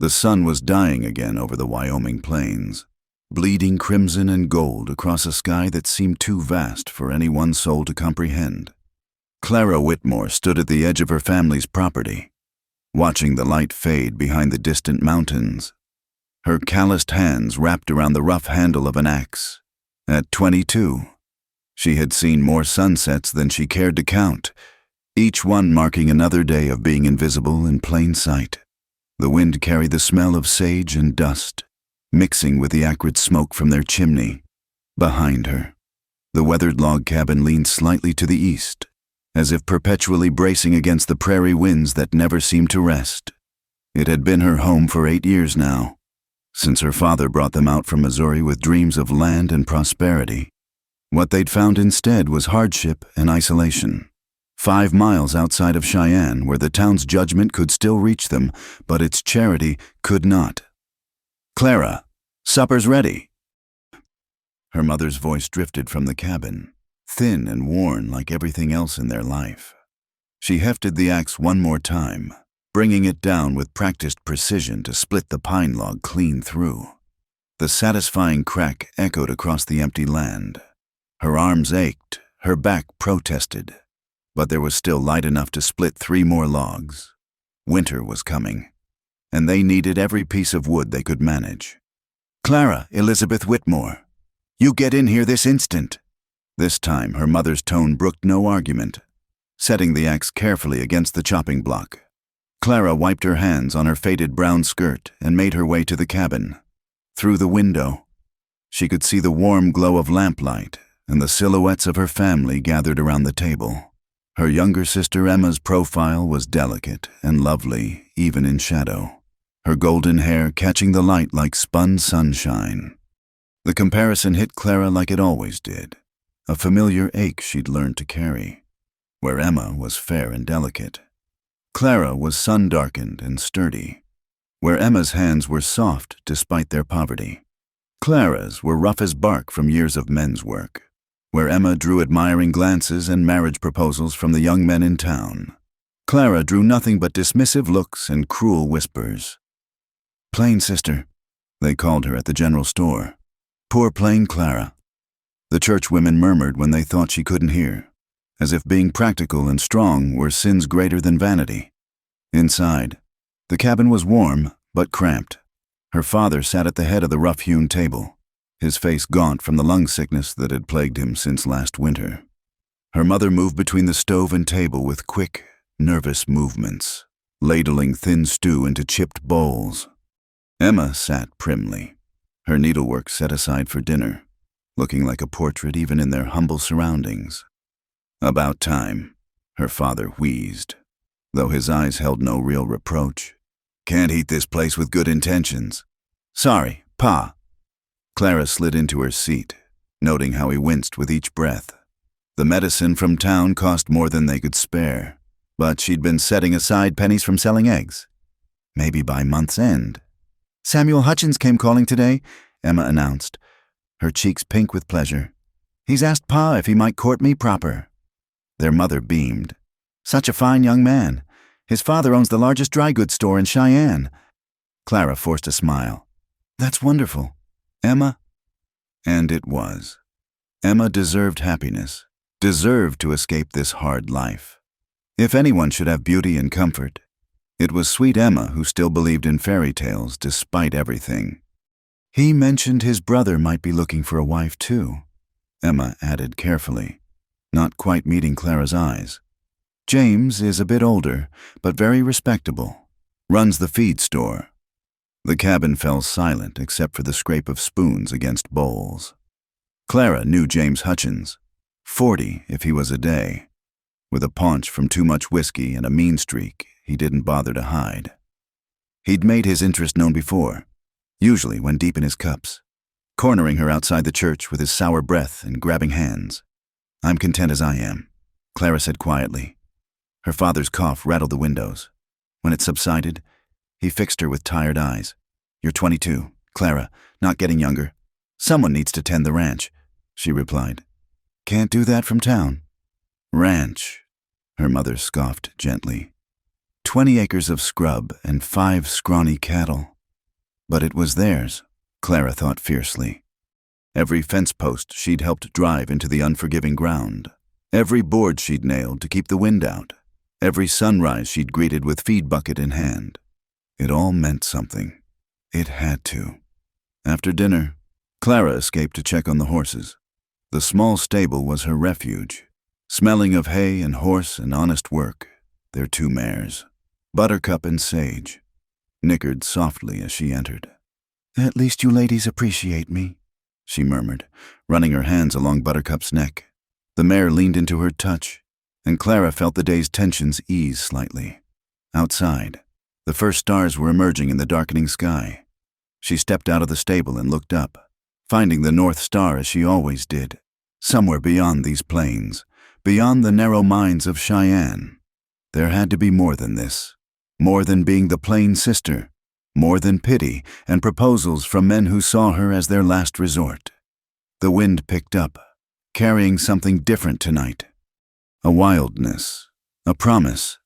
The sun was dying again over the Wyoming plains, bleeding crimson and gold across a sky that seemed too vast for any one soul to comprehend. Clara Whitmore stood at the edge of her family's property, watching the light fade behind the distant mountains, her calloused hands wrapped around the rough handle of an axe. At 22, she had seen more sunsets than she cared to count, each one marking another day of being invisible in plain sight. The wind carried the smell of sage and dust, mixing with the acrid smoke from their chimney. Behind her, the weathered log cabin leaned slightly to the east, as if perpetually bracing against the prairie winds that never seemed to rest. It had been her home for 8 years now, since her father brought them out from Missouri with dreams of land and prosperity. What they'd found instead was hardship and isolation. 5 miles outside of Cheyenne, where the town's judgment could still reach them, but its charity could not. "Clara, supper's ready." Her mother's voice drifted from the cabin, thin and worn like everything else in their life. She hefted the axe one more time, bringing it down with practiced precision to split the pine log clean through. The satisfying crack echoed across the empty land. Her arms ached, her back protested, but there was still light enough to split 3 more logs. Winter was coming, and they needed every piece of wood they could manage. "Clara Elizabeth Whitmore, you get in here this instant." This time her mother's tone brooked no argument, setting the axe carefully against the chopping block. Clara wiped her hands on her faded brown skirt and made her way to the cabin. Through the window, she could see the warm glow of lamplight and the silhouettes of her family gathered around the table. Her younger sister Emma's profile was delicate and lovely, even in shadow, her golden hair catching the light like spun sunshine. The comparison hit Clara like it always did, a familiar ache she'd learned to carry. Where Emma was fair and delicate, Clara was sun-darkened and sturdy. Where Emma's hands were soft despite their poverty, Clara's were rough as bark from years of men's work. Where Emma drew admiring glances and marriage proposals from the young men in town, Clara drew nothing but dismissive looks and cruel whispers. "Plain sister," they called her at the general store. "Poor plain Clara." The church women murmured when they thought she couldn't hear, as if being practical and strong were sins greater than vanity. Inside, the cabin was warm but cramped. Her father sat at the head of the rough-hewn table, his face gaunt from the lung sickness that had plagued him since last winter. Her mother moved between the stove and table with quick, nervous movements, ladling thin stew into chipped bowls. Emma sat primly, her needlework set aside for dinner, looking like a portrait even in their humble surroundings. "About time," her father wheezed, though his eyes held no real reproach. "Can't heat this place with good intentions." "Sorry, Pa." Clara slid into her seat, noting how he winced with each breath. The medicine from town cost more than they could spare, but she'd been setting aside pennies from selling eggs. Maybe by month's end. "Samuel Hutchins came calling today," Emma announced, her cheeks pink with pleasure. "He's asked Pa if he might court me proper." Their mother beamed. "Such a fine young man. His father owns the largest dry goods store in Cheyenne." Clara forced a smile. "That's wonderful. Emma?" And it was. Emma deserved happiness, deserved to escape this hard life. If anyone should have beauty and comfort, it was sweet Emma who still believed in fairy tales despite everything. "He mentioned his brother might be looking for a wife too," Emma added carefully, not quite meeting Clara's eyes. "James is a bit older, but very respectable. Runs the feed store." The cabin fell silent except for the scrape of spoons against bowls. Clara knew James Hutchins, 40 if he was a day, with a paunch from too much whiskey and a mean streak he didn't bother to hide. He'd made his interest known before, usually when deep in his cups, cornering her outside the church with his sour breath and grabbing hands. "I'm content as I am," Clara said quietly. Her father's cough rattled the windows. When it subsided, he fixed her with tired eyes. "You're 22, Clara, not getting younger. Someone needs to tend the ranch," she replied. "Can't do that from town." "Ranch," her mother scoffed gently. 20 acres of scrub and 5 scrawny cattle. But it was theirs, Clara thought fiercely. Every fence post she'd helped drive into the unforgiving ground, every board she'd nailed to keep the wind out, every sunrise she'd greeted with feed bucket in hand. It all meant something. It had to. After dinner, Clara escaped to check on the horses. The small stable was her refuge, smelling of hay and horse and honest work. Their 2 mares, Buttercup and Sage, nickered softly as she entered. "At least you ladies appreciate me," she murmured, running her hands along Buttercup's neck. The mare leaned into her touch, and Clara felt the day's tensions ease slightly. Outside, the first stars were emerging in the darkening sky. She stepped out of the stable and looked up, finding the North Star as she always did, somewhere beyond these plains, beyond the narrow minds of Cheyenne. There had to be more than this, more than being the plain sister, more than pity and proposals from men who saw her as their last resort. The wind picked up, carrying something different tonight. A wildness, a promise,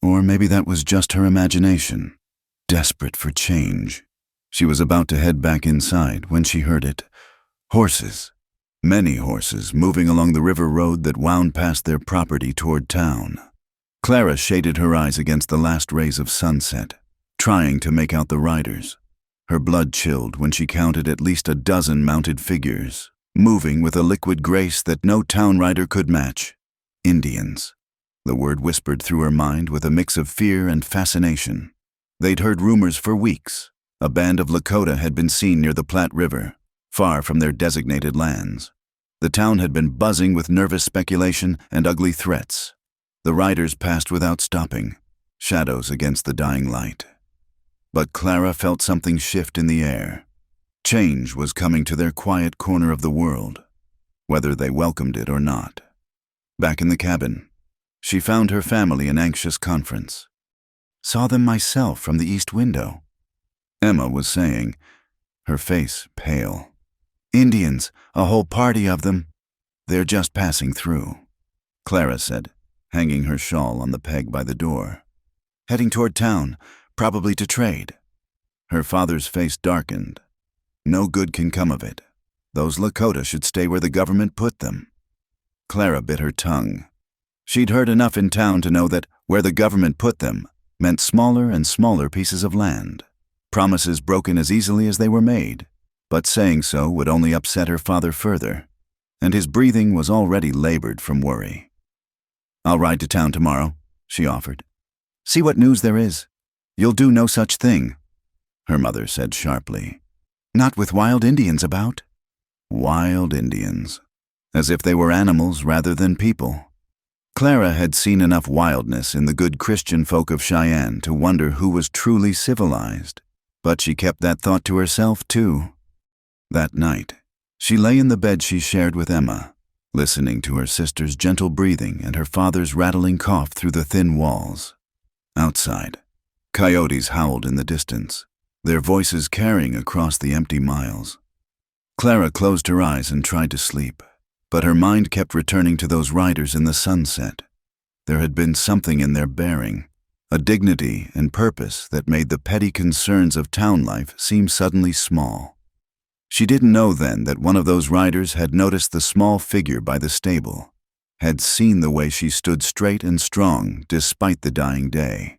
or maybe that was just her imagination, desperate for change. She was about to head back inside when she heard it. Horses, many horses, moving along the river road that wound past their property toward town. Clara shaded her eyes against the last rays of sunset, trying to make out the riders. Her blood chilled when she counted at least a dozen mounted figures, moving with a liquid grace that no town rider could match. Indians. The word whispered through her mind with a mix of fear and fascination. They'd heard rumors for weeks. A band of Lakota had been seen near the Platte River, far from their designated lands. The town had been buzzing with nervous speculation and ugly threats. The riders passed without stopping, shadows against the dying light. But Clara felt something shift in the air. Change was coming to their quiet corner of the world, whether they welcomed it or not. Back in the cabin, she found her family in anxious conference. "Saw them myself from the east window," Emma was saying, her face pale. "Indians, a whole party of them. They're just passing through," Clara said, hanging her shawl on the peg by the door. "Heading toward town, probably to trade." Her father's face darkened. No good can come of it. Those Lakota should stay where the government put them. Clara bit her tongue. She'd heard enough in town to know that where the government put them meant smaller and smaller pieces of land, promises broken as easily as they were made. But saying so would only upset her father further, and his breathing was already labored from worry. "I'll ride to town tomorrow," she offered. "See what news there is. You'll do no such thing," her mother said sharply. "Not with wild Indians about." Wild Indians. As if they were animals rather than people. Clara had seen enough wildness in the good Christian folk of Cheyenne to wonder who was truly civilized, but she kept that thought to herself too. That night, she lay in the bed she shared with Emma, listening to her sister's gentle breathing and her father's rattling cough through the thin walls. Outside, coyotes howled in the distance, their voices carrying across the empty miles. Clara closed her eyes and tried to sleep, but her mind kept returning to those riders in the sunset. There had been something in their bearing, a dignity and purpose that made the petty concerns of town life seem suddenly small. She didn't know then that one of those riders had noticed the small figure by the stable, had seen the way she stood straight and strong despite the dying day.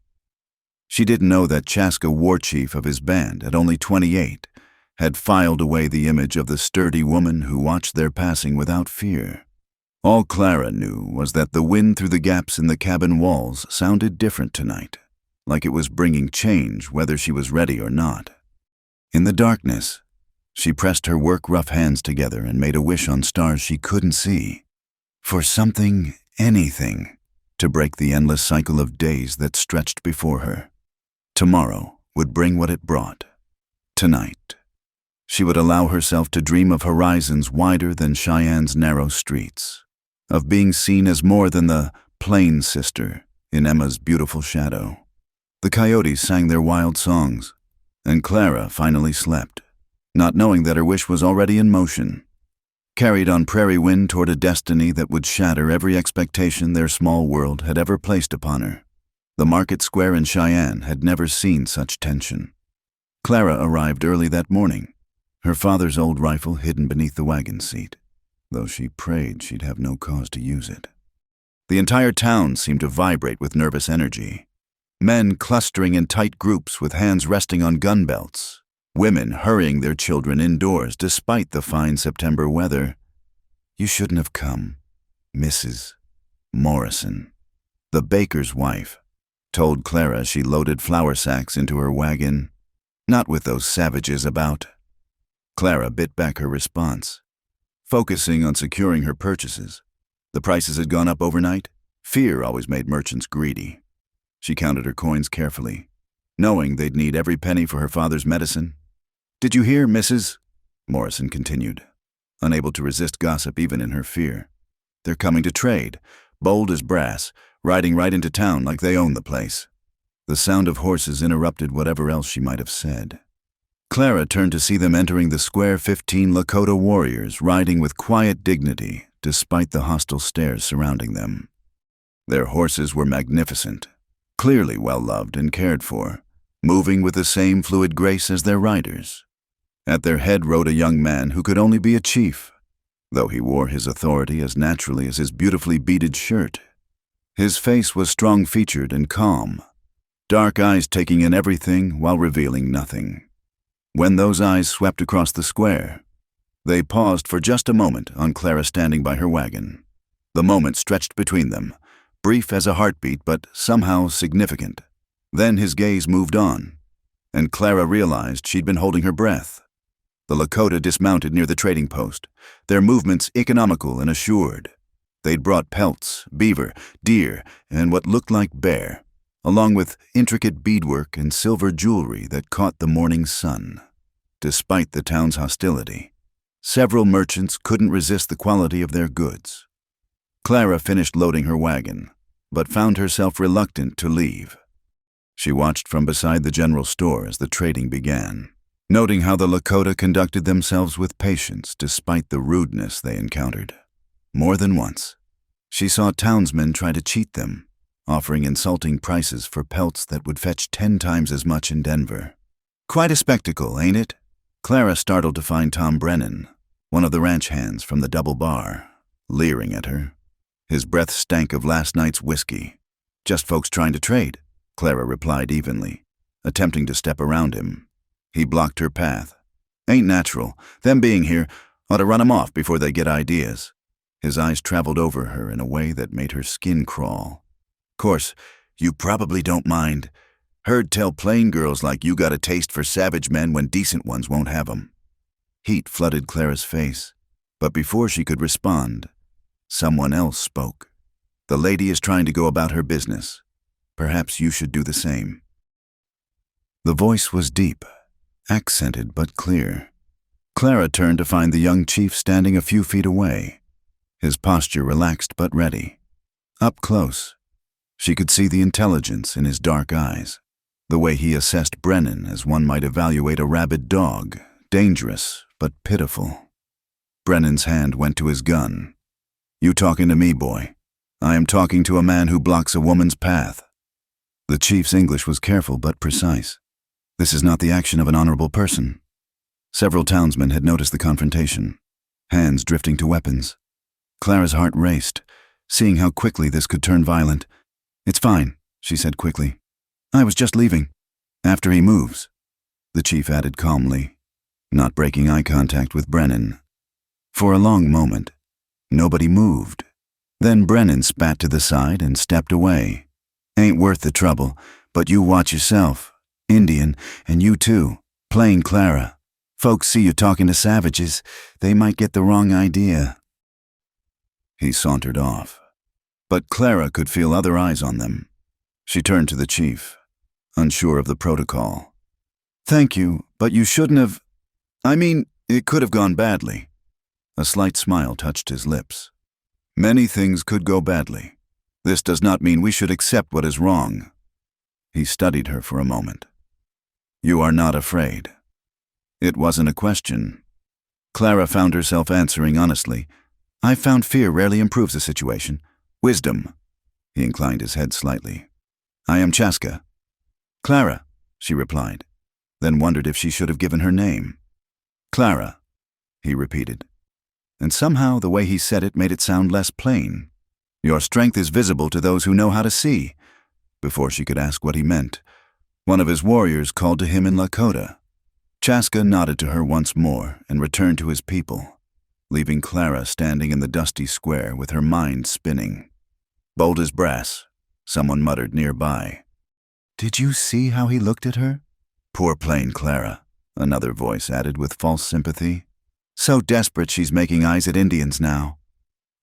She didn't know that Chaska, war chief of his band at only 28, had filed away the image of the sturdy woman who watched their passing without fear. All Clara knew was that the wind through the gaps in the cabin walls sounded different tonight, like it was bringing change whether she was ready or not. In the darkness, she pressed her work-rough hands together and made a wish on stars she couldn't see. For something, anything, to break the endless cycle of days that stretched before her. Tomorrow would bring what it brought. Tonight, she would allow herself to dream of horizons wider than Cheyenne's narrow streets, of being seen as more than the plain sister in Emma's beautiful shadow. The coyotes sang their wild songs, and Clara finally slept, not knowing that her wish was already in motion, carried on prairie wind toward a destiny that would shatter every expectation their small world had ever placed upon her. The market square in Cheyenne had never seen such tension. Clara arrived early that morning, her father's old rifle hidden beneath the wagon seat, though she prayed she'd have no cause to use it. The entire town seemed to vibrate with nervous energy. Men clustering in tight groups with hands resting on gun belts. Women hurrying their children indoors despite the fine September weather. "You shouldn't have come," Mrs. Morrison, the baker's wife, told Clara as she loaded flour sacks into her wagon. "Not with those savages about." Clara bit back her response, focusing on securing her purchases. The prices had gone up overnight. Fear always made merchants greedy. She counted her coins carefully, knowing they'd need every penny for her father's medicine. "Did you hear, Mrs.?" Morrison continued, unable to resist gossip even in her fear. "They're coming to trade, bold as brass, riding right into town like they own the place." The sound of horses interrupted whatever else she might have said. Clara turned to see them entering the square 15 Lakota warriors riding with quiet dignity despite the hostile stares surrounding them. Their horses were magnificent, clearly well-loved and cared for, moving with the same fluid grace as their riders. At their head rode a young man who could only be a chief, though he wore his authority as naturally as his beautifully beaded shirt. His face was strong-featured and calm, dark eyes taking in everything while revealing nothing. When those eyes swept across the square, they paused for just a moment on Clara standing by her wagon. The moment stretched between them, brief as a heartbeat but somehow significant. Then his gaze moved on, and Clara realized she'd been holding her breath. The Lakota dismounted near the trading post, their movements economical and assured. They'd brought pelts, beaver, deer, and what looked like bear, along with intricate beadwork and silver jewelry that caught the morning sun. Despite the town's hostility, several merchants couldn't resist the quality of their goods. Clara finished loading her wagon, but found herself reluctant to leave. She watched from beside the general store as the trading began, noting how the Lakota conducted themselves with patience despite the rudeness they encountered. More than once, she saw townsmen try to cheat them, offering insulting prices for pelts that would fetch 10 times as much in Denver. "Quite a spectacle, ain't it?" Clara startled to find Tom Brennan, one of the ranch hands from the double bar, leering at her. His breath stank of last night's whiskey. "Just folks trying to trade," Clara replied evenly, attempting to step around him. He blocked her path. "Ain't natural. Them being here ought to run 'em off before they get ideas." His eyes traveled over her in a way that made her skin crawl. "Course, you probably don't mind. Heard tell plain girls like you got a taste for savage men when decent ones won't have 'em." Heat flooded Clara's face, but before she could respond, someone else spoke. "The lady is trying to go about her business. Perhaps you should do the same." The voice was deep, accented but clear. Clara turned to find the young chief standing a few feet away, his posture relaxed but ready. Up close, she could see the intelligence in his dark eyes, the way he assessed Brennan as one might evaluate a rabid dog, dangerous but pitiful. Brennan's hand went to his gun. "You talking to me, boy? I am talking to a man who blocks a woman's path." The chief's English was careful but precise. "This is not the action of an honorable person." Several townsmen had noticed the confrontation, hands drifting to weapons. Clara's heart raced, seeing how quickly this could turn violent. "It's fine," she said quickly. "I was just leaving. After he moves," the chief added calmly, not breaking eye contact with Brennan. For a long moment, nobody moved. Then Brennan spat to the side and stepped away. "Ain't worth the trouble, but you watch yourself. Indian, and you too. Plain Clara. Folks see you talking to savages, they might get the wrong idea." He sauntered off, but Clara could feel other eyes on them. She turned to the chief, unsure of the protocol. "Thank you, but you shouldn't have... I mean, it could have gone badly." A slight smile touched his lips. "Many things could go badly. This does not mean we should accept what is wrong." He studied her for a moment. "You are not afraid." It wasn't a question. Clara found herself answering honestly. "I've found fear rarely improves a situation. Wisdom." He inclined his head slightly. I am Chaska. Clara, she replied, then wondered if she should have given her name. Clara, he repeated, and somehow the way he said it made it sound less plain. Your strength is visible to those who know how to see. Before she could ask what he meant, one of his warriors called to him in Lakota. Chaska nodded to her once more and returned to his people, leaving Clara standing in the dusty square with her mind spinning. Bold as brass, someone muttered nearby. Did you see how he looked at her? Poor plain Clara, another voice added with false sympathy. So desperate she's making eyes at Indians now.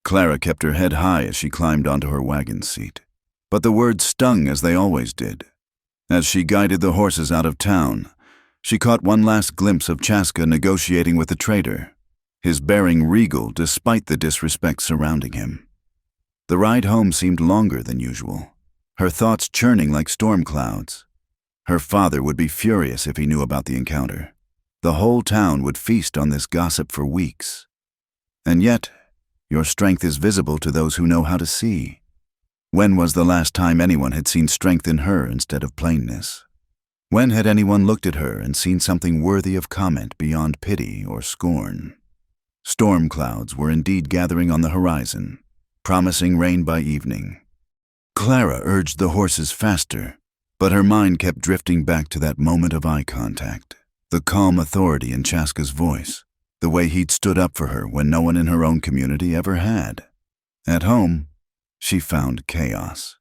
Clara kept her head high as she climbed onto her wagon seat, but the words stung as they always did. As she guided the horses out of town, she caught one last glimpse of Chaska negotiating with the trader, his bearing regal despite the disrespect surrounding him. The ride home seemed longer than usual, her thoughts churning like storm clouds. Her father would be furious if he knew about the encounter. The whole town would feast on this gossip for weeks. And yet, your strength is visible to those who know how to see. When was the last time anyone had seen strength in her instead of plainness? When had anyone looked at her and seen something worthy of comment beyond pity or scorn? Storm clouds were indeed gathering on the horizon, promising rain by evening. Clara urged the horses faster, but her mind kept drifting back to that moment of eye contact, the calm authority in Chaska's voice, the way he'd stood up for her when no one in her own community ever had. At home, she found chaos.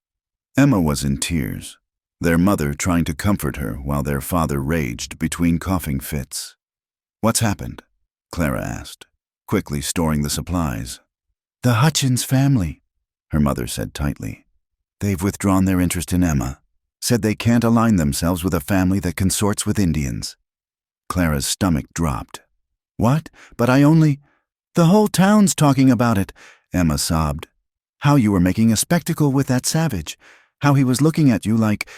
Emma was in tears, their mother trying to comfort her while their father raged between coughing fits. What's happened? Clara asked, quickly storing the supplies. The Hutchins family, her mother said tightly. They've withdrawn their interest in Emma, said they can't align themselves with a family that consorts with Indians. Clara's stomach dropped. What? But I only... The whole town's talking about it, Emma sobbed. How you were making a spectacle with that savage. How he was looking at you like...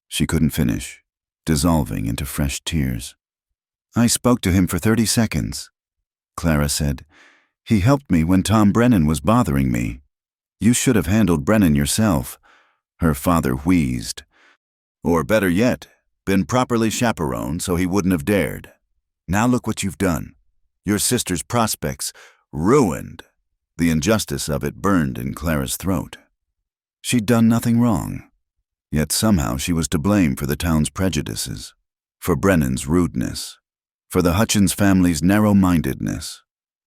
She couldn't finish, dissolving into fresh tears. I spoke to him for 30 seconds, Clara said. He helped me when Tom Brennan was bothering me. You should have handled Brennan yourself, her father wheezed. Or better yet, been properly chaperoned so he wouldn't have dared. Now look what you've done. Your sister's prospects ruined. The injustice of it burned in Clara's throat. She'd done nothing wrong, yet somehow she was to blame for the town's prejudices, for Brennan's rudeness, for the Hutchins family's narrow-mindedness.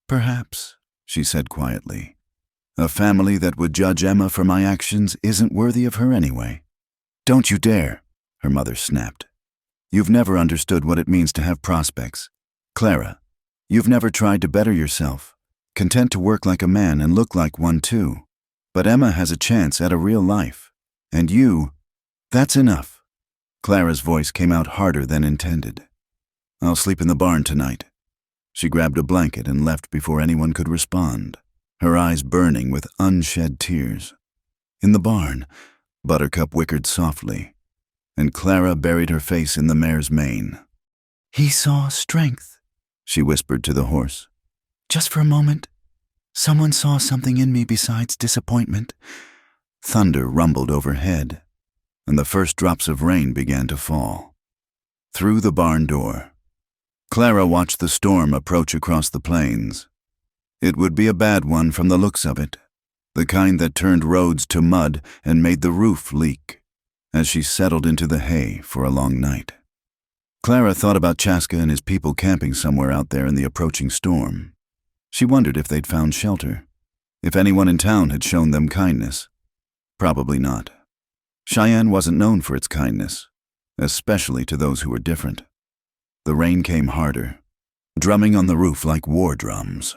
Perhaps, she said quietly. A family that would judge Emma for my actions isn't worthy of her anyway. Don't you dare, her mother snapped. You've never understood what it means to have prospects. Clara, you've never tried to better yourself, content to work like a man and look like one too. But Emma has a chance at a real life. And you, that's enough. Clara's voice came out harder than intended. I'll sleep in the barn tonight. She grabbed a blanket and left before anyone could respond, her eyes burning with unshed tears. In the barn, Buttercup whickered softly, and Clara buried her face in the mare's mane. He saw strength, she whispered to the horse. Just for a moment. Someone saw something in me besides disappointment. Thunder rumbled overhead, and the first drops of rain began to fall. Through the barn door, Clara watched the storm approach across the plains. It would be a bad one from the looks of it, the kind that turned roads to mud and made the roof leak, as she settled into the hay for a long night. Clara thought about Chaska and his people camping somewhere out there in the approaching storm. She wondered if they'd found shelter, if anyone in town had shown them kindness. Probably not. Cheyenne wasn't known for its kindness, especially to those who were different. The rain came harder, drumming on the roof like war drums.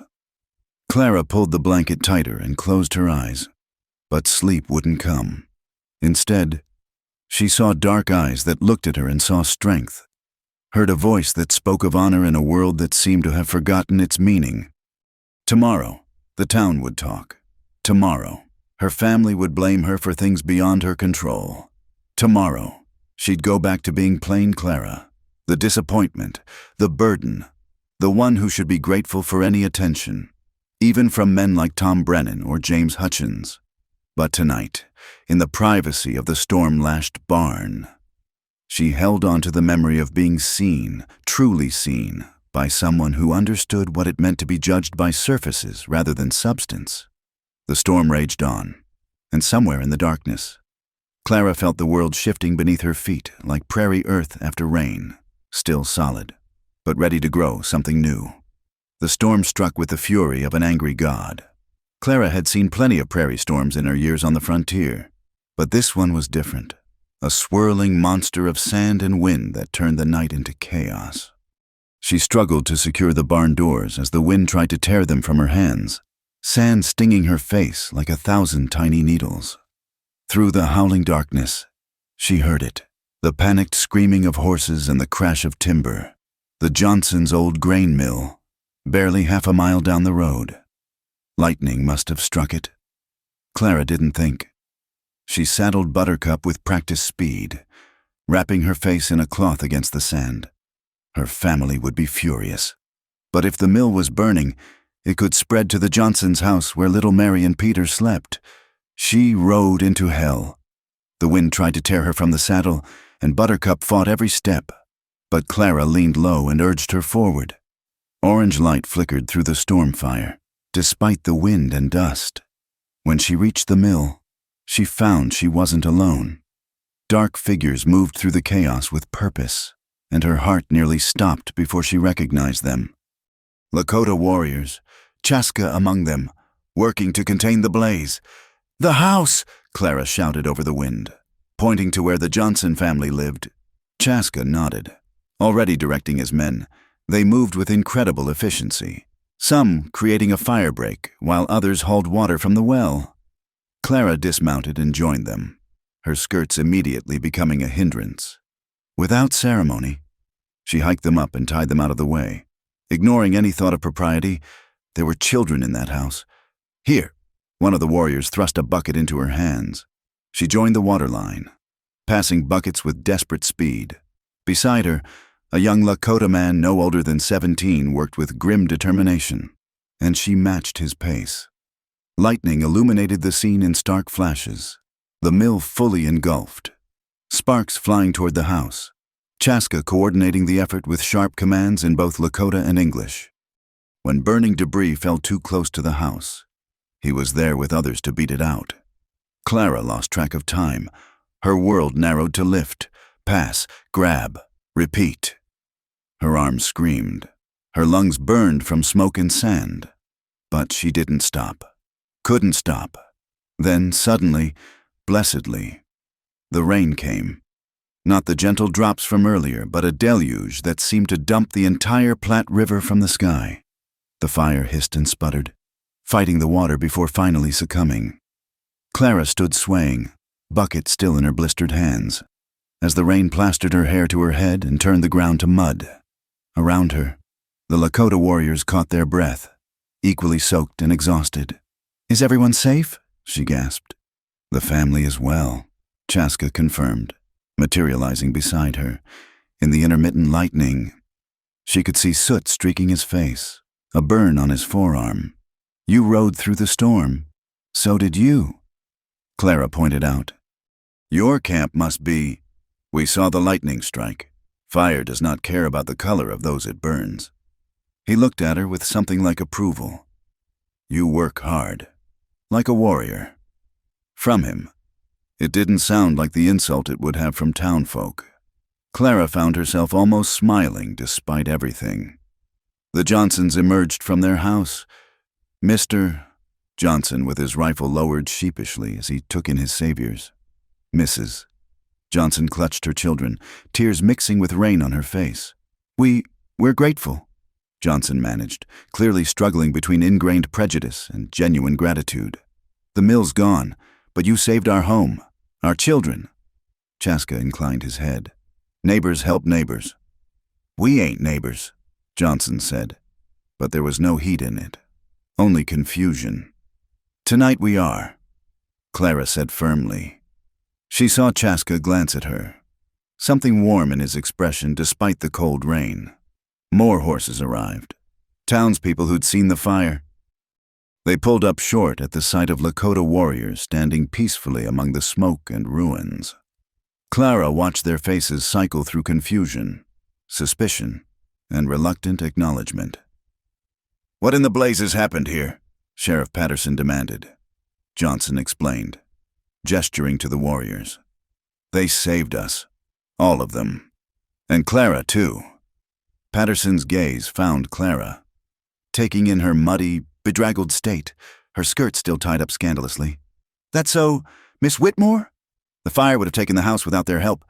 Clara pulled the blanket tighter and closed her eyes, but sleep wouldn't come. Instead, she saw dark eyes that looked at her and saw strength, heard a voice that spoke of honor in a world that seemed to have forgotten its meaning. Tomorrow, the town would talk. Tomorrow, her family would blame her for things beyond her control. Tomorrow, she'd go back to being plain Clara, the disappointment, the burden, the one who should be grateful for any attention, even from men like Tom Brennan or James Hutchins. But tonight, in the privacy of the storm-lashed barn, she held on to the memory of being seen, truly seen, by someone who understood what it meant to be judged by surfaces rather than substance. The storm raged on, and somewhere in the darkness, Clara felt the world shifting beneath her feet like prairie earth after rain, still solid, but ready to grow something new. The storm struck with the fury of an angry god. Clara had seen plenty of prairie storms in her years on the frontier, but this one was different, a swirling monster of sand and wind that turned the night into chaos. She struggled to secure the barn doors as the wind tried to tear them from her hands, sand stinging her face like 1,000 tiny needles. Through the howling darkness, she heard it, the panicked screaming of horses and the crash of timber, the Johnsons' old grain mill, barely half a mile down the road. Lightning must have struck it. Clara didn't think. She saddled Buttercup with practiced speed, wrapping her face in a cloth against the sand. Her family would be furious. But if the mill was burning, it could spread to the Johnsons' house where little Mary and Peter slept. She rode into hell. The wind tried to tear her from the saddle, and Buttercup fought every step. But Clara leaned low and urged her forward. Orange light flickered through the storm fire, despite the wind and dust. When she reached the mill, she found she wasn't alone. Dark figures moved through the chaos with purpose, and her heart nearly stopped before she recognized them. Lakota warriors, Chaska among them, working to contain the blaze. "The house!" Clara shouted over the wind, pointing to where the Johnson family lived. Chaska nodded. Already directing his men, they moved with incredible efficiency, some creating a firebreak while others hauled water from the well. Clara dismounted and joined them, her skirts immediately becoming a hindrance. Without ceremony, she hiked them up and tied them out of the way. Ignoring any thought of propriety, there were children in that house. "Here," one of the warriors thrust a bucket into her hands. She joined the water line, passing buckets with desperate speed. Beside her, a young Lakota man no older than 17 worked with grim determination, and she matched his pace. Lightning illuminated the scene in stark flashes, the mill fully engulfed, sparks flying toward the house, Chaska coordinating the effort with sharp commands in both Lakota and English. When burning debris fell too close to the house, he was there with others to beat it out. Clara lost track of time. Her world narrowed to lift, pass, grab, repeat. Her arms screamed. Her lungs burned from smoke and sand. But she didn't stop. Couldn't stop. Then, suddenly, blessedly, the rain came. Not the gentle drops from earlier, but a deluge that seemed to dump the entire Platte River from the sky. The fire hissed and sputtered, fighting the water before finally succumbing. Clara stood swaying, bucket still in her blistered hands, as the rain plastered her hair to her head and turned the ground to mud. Around her, the Lakota warriors caught their breath, equally soaked and exhausted. "Is everyone safe?" she gasped. "The family is well," Chaska confirmed, materializing beside her. In the intermittent lightning, she could see soot streaking his face, a burn on his forearm. "You rode through the storm. So did you," Clara pointed out. "Your camp must be—" "We saw the lightning strike. Fire does not care about the color of those it burns." He looked at her with something like approval. "You work hard, like a warrior." From him, it didn't sound like the insult it would have from townfolk. Clara found herself almost smiling despite everything. The Johnsons emerged from their house. Mr. Johnson, with his rifle lowered sheepishly as he took in his saviors. Mrs. Johnson clutched her children, tears mixing with rain on her face. We're grateful," Johnson managed, clearly struggling between ingrained prejudice and genuine gratitude. "The mill's gone, but you saved our home, our children." Chaska inclined his head. "Neighbors help neighbors." "We ain't neighbors," Johnson said, but there was no heat in it, only confusion. "Tonight we are," Clara said firmly. She saw Chaska glance at her, something warm in his expression despite the cold rain. More horses arrived, townspeople who'd seen the fire. They pulled up short at the sight of Lakota warriors standing peacefully among the smoke and ruins. Clara watched their faces cycle through confusion, suspicion, and reluctant acknowledgement. "What in the blazes happened here?" Sheriff Patterson demanded. Johnson explained, gesturing to the warriors. "They saved us. All of them. And Clara, too." Patterson's gaze found Clara, taking in her muddy, bedraggled state, her skirt still tied up scandalously. "That's so, Miss Whitmore?" "The fire would have taken the house without their help,"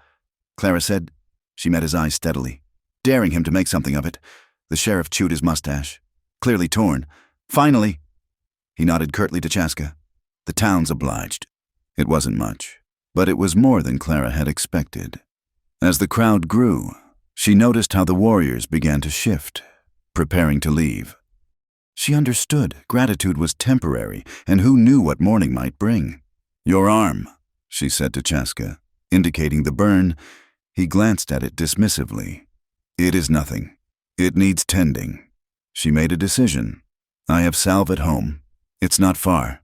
Clara said. She met his eyes steadily, daring him to make something of it. The sheriff chewed his mustache, clearly torn. "Finally." He nodded curtly to Chaska. "The town's obliged." It wasn't much, but it was more than Clara had expected. As the crowd grew, she noticed how the warriors began to shift, preparing to leave. She understood gratitude was temporary, and who knew what morning might bring. "Your arm," she said to Chaska, indicating the burn. He glanced at it dismissively. "It is nothing. It needs tending." She made a decision. "I have salve at home. It's not far."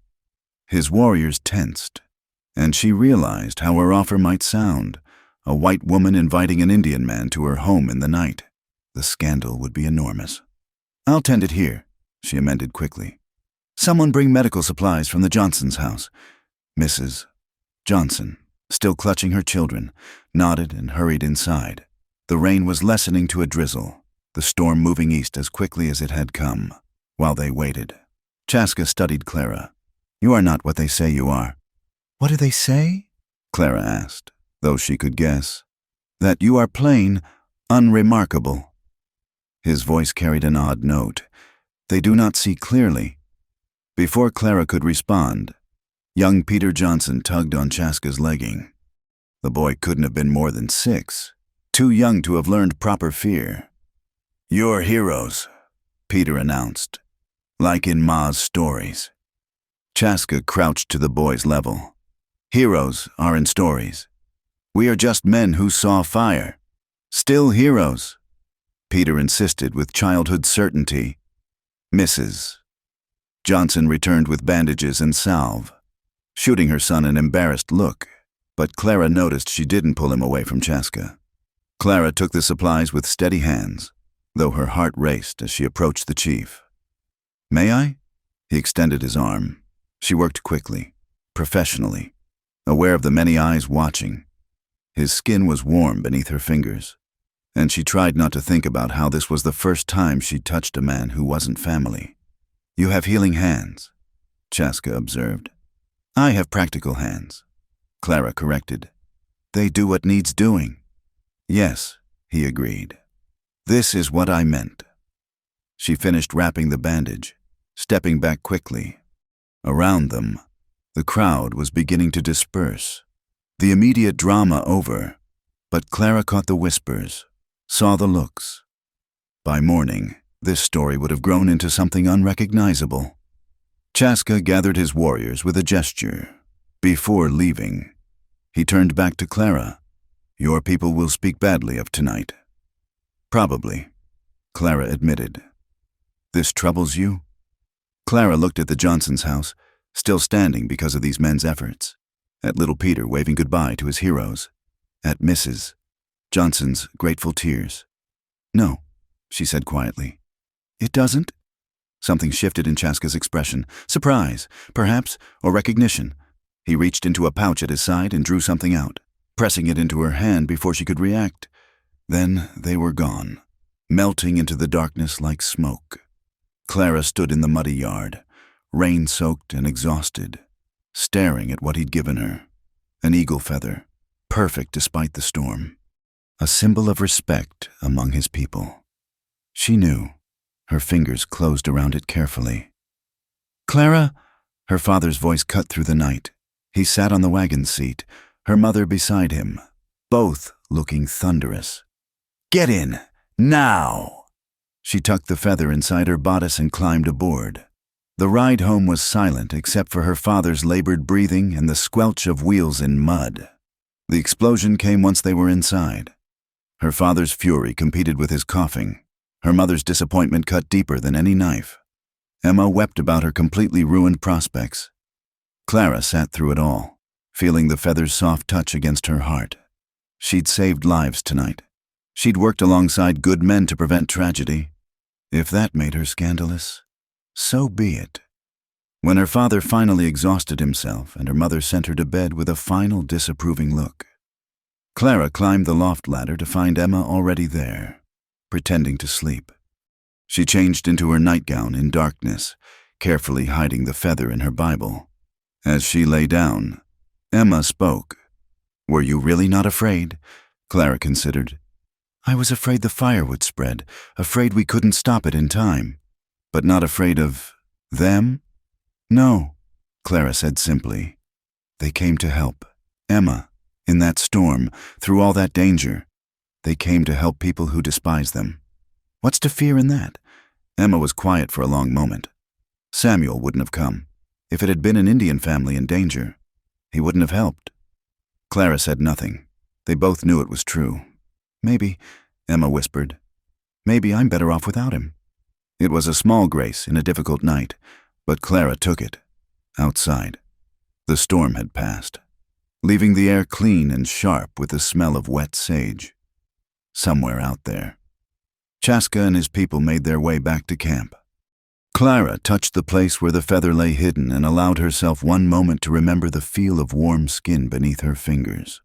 His warriors tensed, and she realized how her offer might sound, a white woman inviting an Indian man to her home in the night. The scandal would be enormous. "I'll tend it here," she amended quickly. "Someone bring medical supplies from the Johnson's house." Mrs. Johnson, still clutching her children, nodded and hurried inside. The rain was lessening to a drizzle, the storm moving east as quickly as it had come. While they waited, Chaska studied Clara. "You are not what they say you are." "What do they say?" Clara asked, though she could guess. "That you are plain, unremarkable." His voice carried an odd note. "They do not see clearly." Before Clara could respond, young Peter Johnson tugged on Chaska's legging. The boy couldn't have been more than 6, too young to have learned proper fear. "You're heroes," Peter announced, "like in Ma's stories." Chaska crouched to the boy's level. "Heroes are in stories. We are just men who saw fire. Still heroes," Peter insisted with childhood certainty. "Mrs. Johnson returned with bandages and salve, shooting her son an embarrassed look, but Clara noticed she didn't pull him away from Chaska. Clara took the supplies with steady hands, though her heart raced as she approached the chief. "May I?" He extended his arm. She worked quickly, professionally, aware of the many eyes watching. His skin was warm beneath her fingers, and she tried not to think about how this was the first time she'd touched a man who wasn't family. "You have healing hands," Chaska observed. "I have practical hands," Clara corrected. "They do what needs doing." "Yes," he agreed. "This is what I meant." She finished wrapping the bandage, stepping back quickly. Around them, the crowd was beginning to disperse, the immediate drama over, but Clara caught the whispers, saw the looks. By morning, this story would have grown into something unrecognizable. Chaska gathered his warriors with a gesture. Before leaving, he turned back to Clara. "Your people will speak badly of tonight." "Probably," Clara admitted. "This troubles you?" Clara looked at the Johnson's house, still standing because of these men's efforts, at little Peter waving goodbye to his heroes, at Mrs. Johnson's grateful tears. "No," she said quietly. "It doesn't?" Something shifted in Chaska's expression. Surprise, perhaps, or recognition. He reached into a pouch at his side and drew something out, pressing it into her hand before she could react. Then they were gone, melting into the darkness like smoke. Clara stood in the muddy yard, rain-soaked and exhausted, staring at what he'd given her. An eagle feather, perfect despite the storm. A symbol of respect among his people. She knew. Her fingers closed around it carefully. "Clara," her father's voice cut through the night. He sat on the wagon seat, her mother beside him, both looking thunderous. "Get in, now!" She tucked the feather inside her bodice and climbed aboard. The ride home was silent except for her father's labored breathing and the squelch of wheels in mud. The explosion came once they were inside. Her father's fury competed with his coughing. Her mother's disappointment cut deeper than any knife. Emma wept about her completely ruined prospects. Clara sat through it all, feeling the feather's soft touch against her heart. She'd saved lives tonight. She'd worked alongside good men to prevent tragedy. If that made her scandalous, so be it. When her father finally exhausted himself and her mother sent her to bed with a final disapproving look, Clara climbed the loft ladder to find Emma already there, pretending to sleep. She changed into her nightgown in darkness, carefully hiding the feather in her Bible. As she lay down, Emma spoke. "Were you really not afraid?" Clara considered. "I was afraid the fire would spread, afraid we couldn't stop it in time. But not afraid of them?" "No," Clara said simply. "They came to help. Emma, in that storm, through all that danger, they came to help people who despise them. What's to fear in that?" Emma was quiet for a long moment. Samuel wouldn't have come. If it had been an Indian family in danger, he wouldn't have helped. Clara said nothing. They both knew it was true. "Maybe," Emma whispered, "maybe I'm better off without him." It was a small grace in a difficult night, but Clara took it. Outside, the storm had passed, leaving the air clean and sharp with the smell of wet sage. Somewhere out there, Chaska and his people made their way back to camp. Clara touched the place where the feather lay hidden and allowed herself one moment to remember the feel of warm skin beneath her fingers,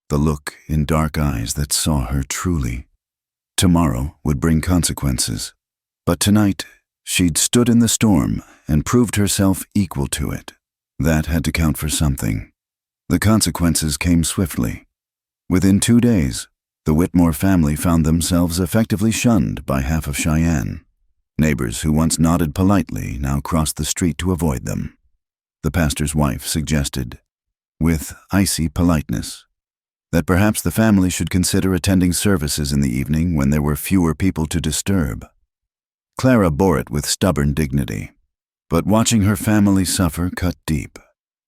the look in dark eyes that saw her truly. Tomorrow would bring consequences, but tonight she'd stood in the storm and proved herself equal to it. That had to count for something. The consequences came swiftly. Within 2 days, the Whitmore family found themselves effectively shunned by half of Cheyenne. Neighbors who once nodded politely now crossed the street to avoid them. The pastor's wife suggested, with icy politeness, that perhaps the family should consider attending services in the evening when there were fewer people to disturb. Clara bore it with stubborn dignity, but watching her family suffer cut deep.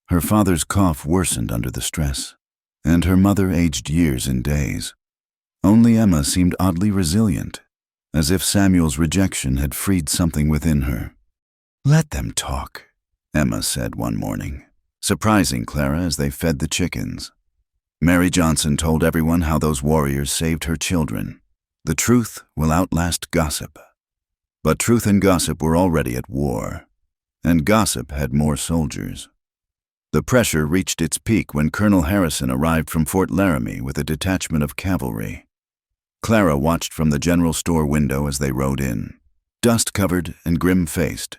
Her father's cough worsened under the stress, and her mother aged years in days. Only Emma seemed oddly resilient, as if Samuel's rejection had freed something within her. "Let them talk," Emma said one morning, surprising Clara as they fed the chickens. Mary Johnson told everyone how those warriors saved her children. The truth will outlast gossip. But truth and gossip were already at war, and gossip had more soldiers. The pressure reached its peak when Colonel Harrison arrived from Fort Laramie with a detachment of cavalry. Clara watched from the general store window as they rode in, dust-covered and grim-faced,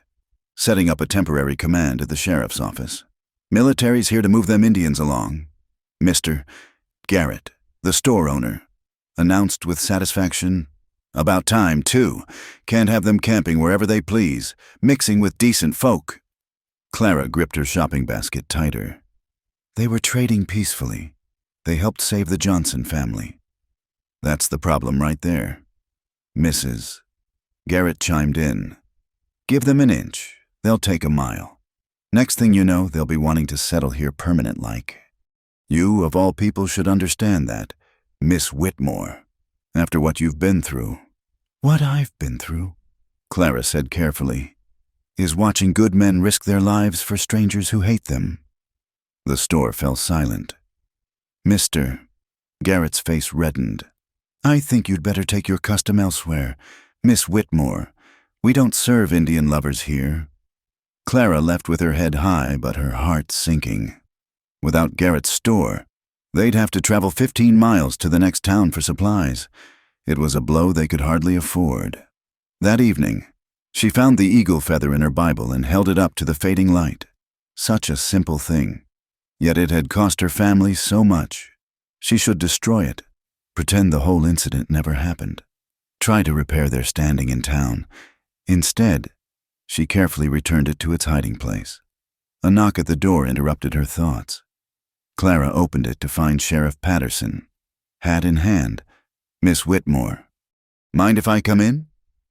setting up a temporary command at the sheriff's office. "Military's here to move them Indians along," Mr. Garrett, the store owner, announced with satisfaction. "About time, too. Can't have them camping wherever they please, mixing with decent folk." Clara gripped her shopping basket tighter. They were trading peacefully. They helped save the Johnson family. "That's the problem right there." Mrs. Garrett chimed in. "Give them an inch, they'll take a mile. Next thing you know, they'll be wanting to settle here permanent-like. You, of all people, should understand that, Miss Whitmore, after what you've been through." "What I've been through," Clara said carefully, "is watching good men risk their lives for strangers who hate them." The store fell silent. Mr. Garrett's face reddened. "I think you'd better take your custom elsewhere, Miss Whitmore. We don't serve Indian lovers here." Clara left with her head high but her heart sinking. Without Garrett's store, they'd have to travel 15 miles to the next town for supplies. It was a blow they could hardly afford. That evening, she found the eagle feather in her Bible and held it up to the fading light. Such a simple thing, yet it had cost her family so much. She should destroy it, pretend the whole incident never happened, try to repair their standing in town. Instead, she carefully returned it to its hiding place. A knock at the door interrupted her thoughts. Clara opened it to find Sheriff Patterson, hat in hand. "Miss Whitmore, mind if I come in?"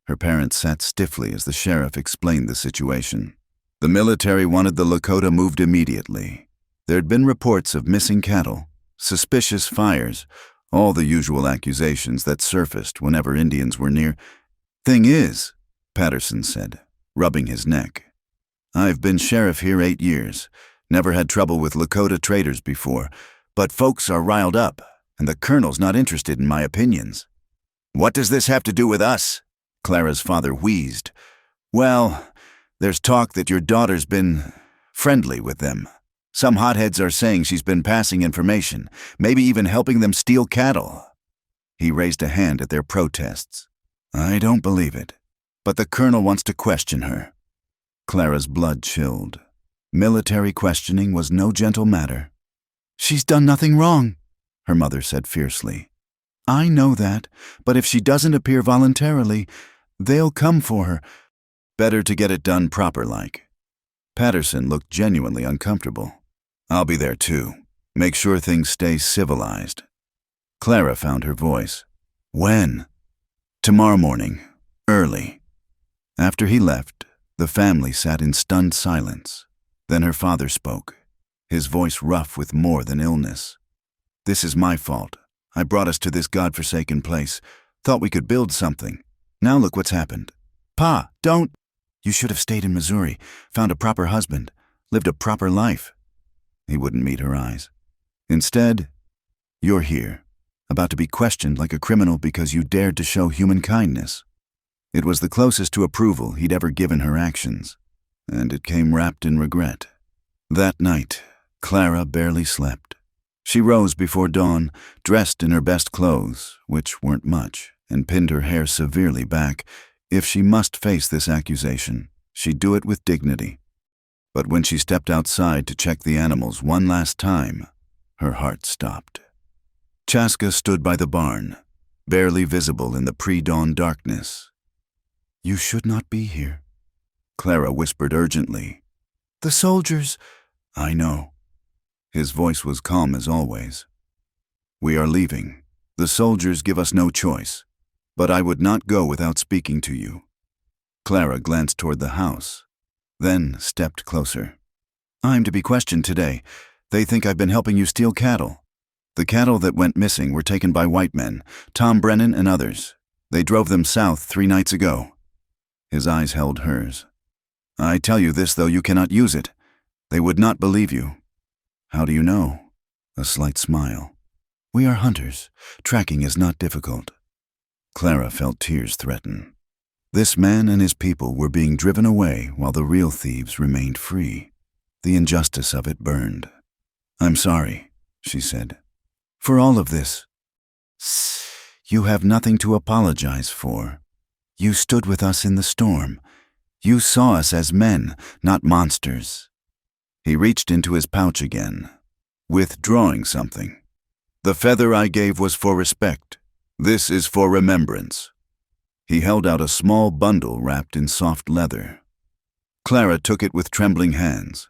Her parents sat stiffly as the sheriff explained the situation. The military wanted the Lakota moved immediately. There'd been reports of missing cattle, suspicious fires, all the usual accusations that surfaced whenever Indians were near. "Thing is," Patterson said, rubbing his neck. "I've been sheriff here 8 years. Never had trouble with Lakota traders before, but folks are riled up, and the colonel's not interested in my opinions." "What does this have to do with us?" Clara's father wheezed. "Well, there's talk that your daughter's been friendly with them. Some hotheads are saying she's been passing information, maybe even helping them steal cattle." He raised a hand at their protests. "I don't believe it, but the colonel wants to question her." Clara's blood chilled. Military questioning was no gentle matter. "She's done nothing wrong," her mother said fiercely. "I know that, but if she doesn't appear voluntarily, they'll come for her. Better to get it done proper-like." Patterson looked genuinely uncomfortable. "I'll be there too. Make sure things stay civilized." Clara found her voice. "When?" "Tomorrow morning, early." After he left, the family sat in stunned silence. Then her father spoke, his voice rough with more than illness. "This is my fault. I brought us to this godforsaken place. Thought we could build something. Now look what's happened. Pa, don't. You should have stayed in Missouri, found a proper husband, lived a proper life." He wouldn't meet her eyes. "Instead, you're here, about to be questioned like a criminal because you dared to show human kindness." It was the closest to approval he'd ever given her actions, and it came wrapped in regret. That night, Clara barely slept. She rose before dawn, dressed in her best clothes, which weren't much, and pinned her hair severely back. If she must face this accusation, she'd do it with dignity. But when she stepped outside to check the animals one last time, her heart stopped. Chaska stood by the barn, barely visible in the pre-dawn darkness. "You should not be here," Clara whispered urgently. "The soldiers—" "I know." His voice was calm as always. "We are leaving. The soldiers give us no choice. But I would not go without speaking to you." Clara glanced toward the house, then stepped closer. "I'm to be questioned today. They think I've been helping you steal cattle. The cattle that went missing were taken by white men, Tom Brennan and others. They drove them south 3 nights ago." His eyes held hers. "I tell you this, though you cannot use it. They would not believe you." "How do you know?" A slight smile. "We are hunters. Tracking is not difficult." Clara felt tears threaten. This man and his people were being driven away while the real thieves remained free. The injustice of it burned. "I'm sorry," she said, "for all of this. You have nothing to apologize for. You stood with us in the storm. You saw us as men, not monsters." He reached into his pouch again, withdrawing something. "The feather I gave was for respect. This is for remembrance." He held out a small bundle wrapped in soft leather. Clara took it with trembling hands,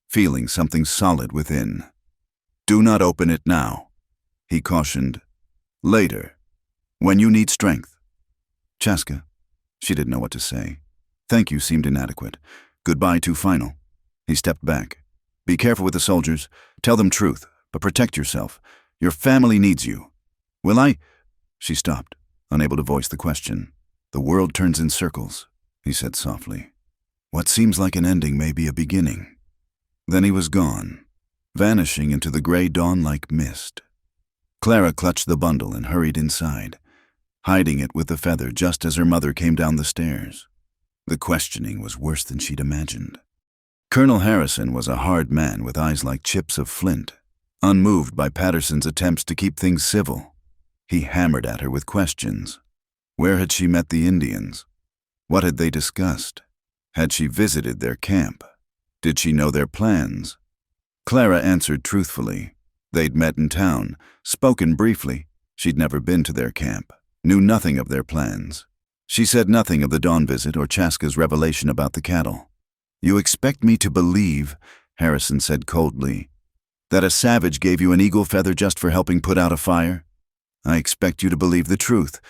feeling something solid within. "Do not open it now," he cautioned. "Later, when you need strength." "Chaska." She didn't know what to say. "Thank you" seemed inadequate. "Goodbye too final." He stepped back. "Be careful with the soldiers. Tell them truth, but protect yourself. Your family needs you." "Will I—" She stopped, unable to voice the question. "The world turns in circles," he said softly. "What seems like an ending may be a beginning." Then he was gone, vanishing into the gray dawn like mist. Clara clutched the bundle and hurried inside, hiding it with the feather just as her mother came down the stairs. The questioning was worse than she'd imagined. Colonel Harrison was a hard man with eyes like chips of flint, unmoved by Patterson's attempts to keep things civil. He hammered at her with questions. Where had she met the Indians? What had they discussed? Had she visited their camp? Did she know their plans? Clara answered truthfully. They'd met in town, spoken briefly. She'd never been to their camp, knew nothing of their plans. She said nothing of the dawn visit or Chaska's revelation about the cattle. "You expect me to believe," Harrison said coldly, "that a savage gave you an eagle feather just for helping put out a fire? I expect you to believe the truth.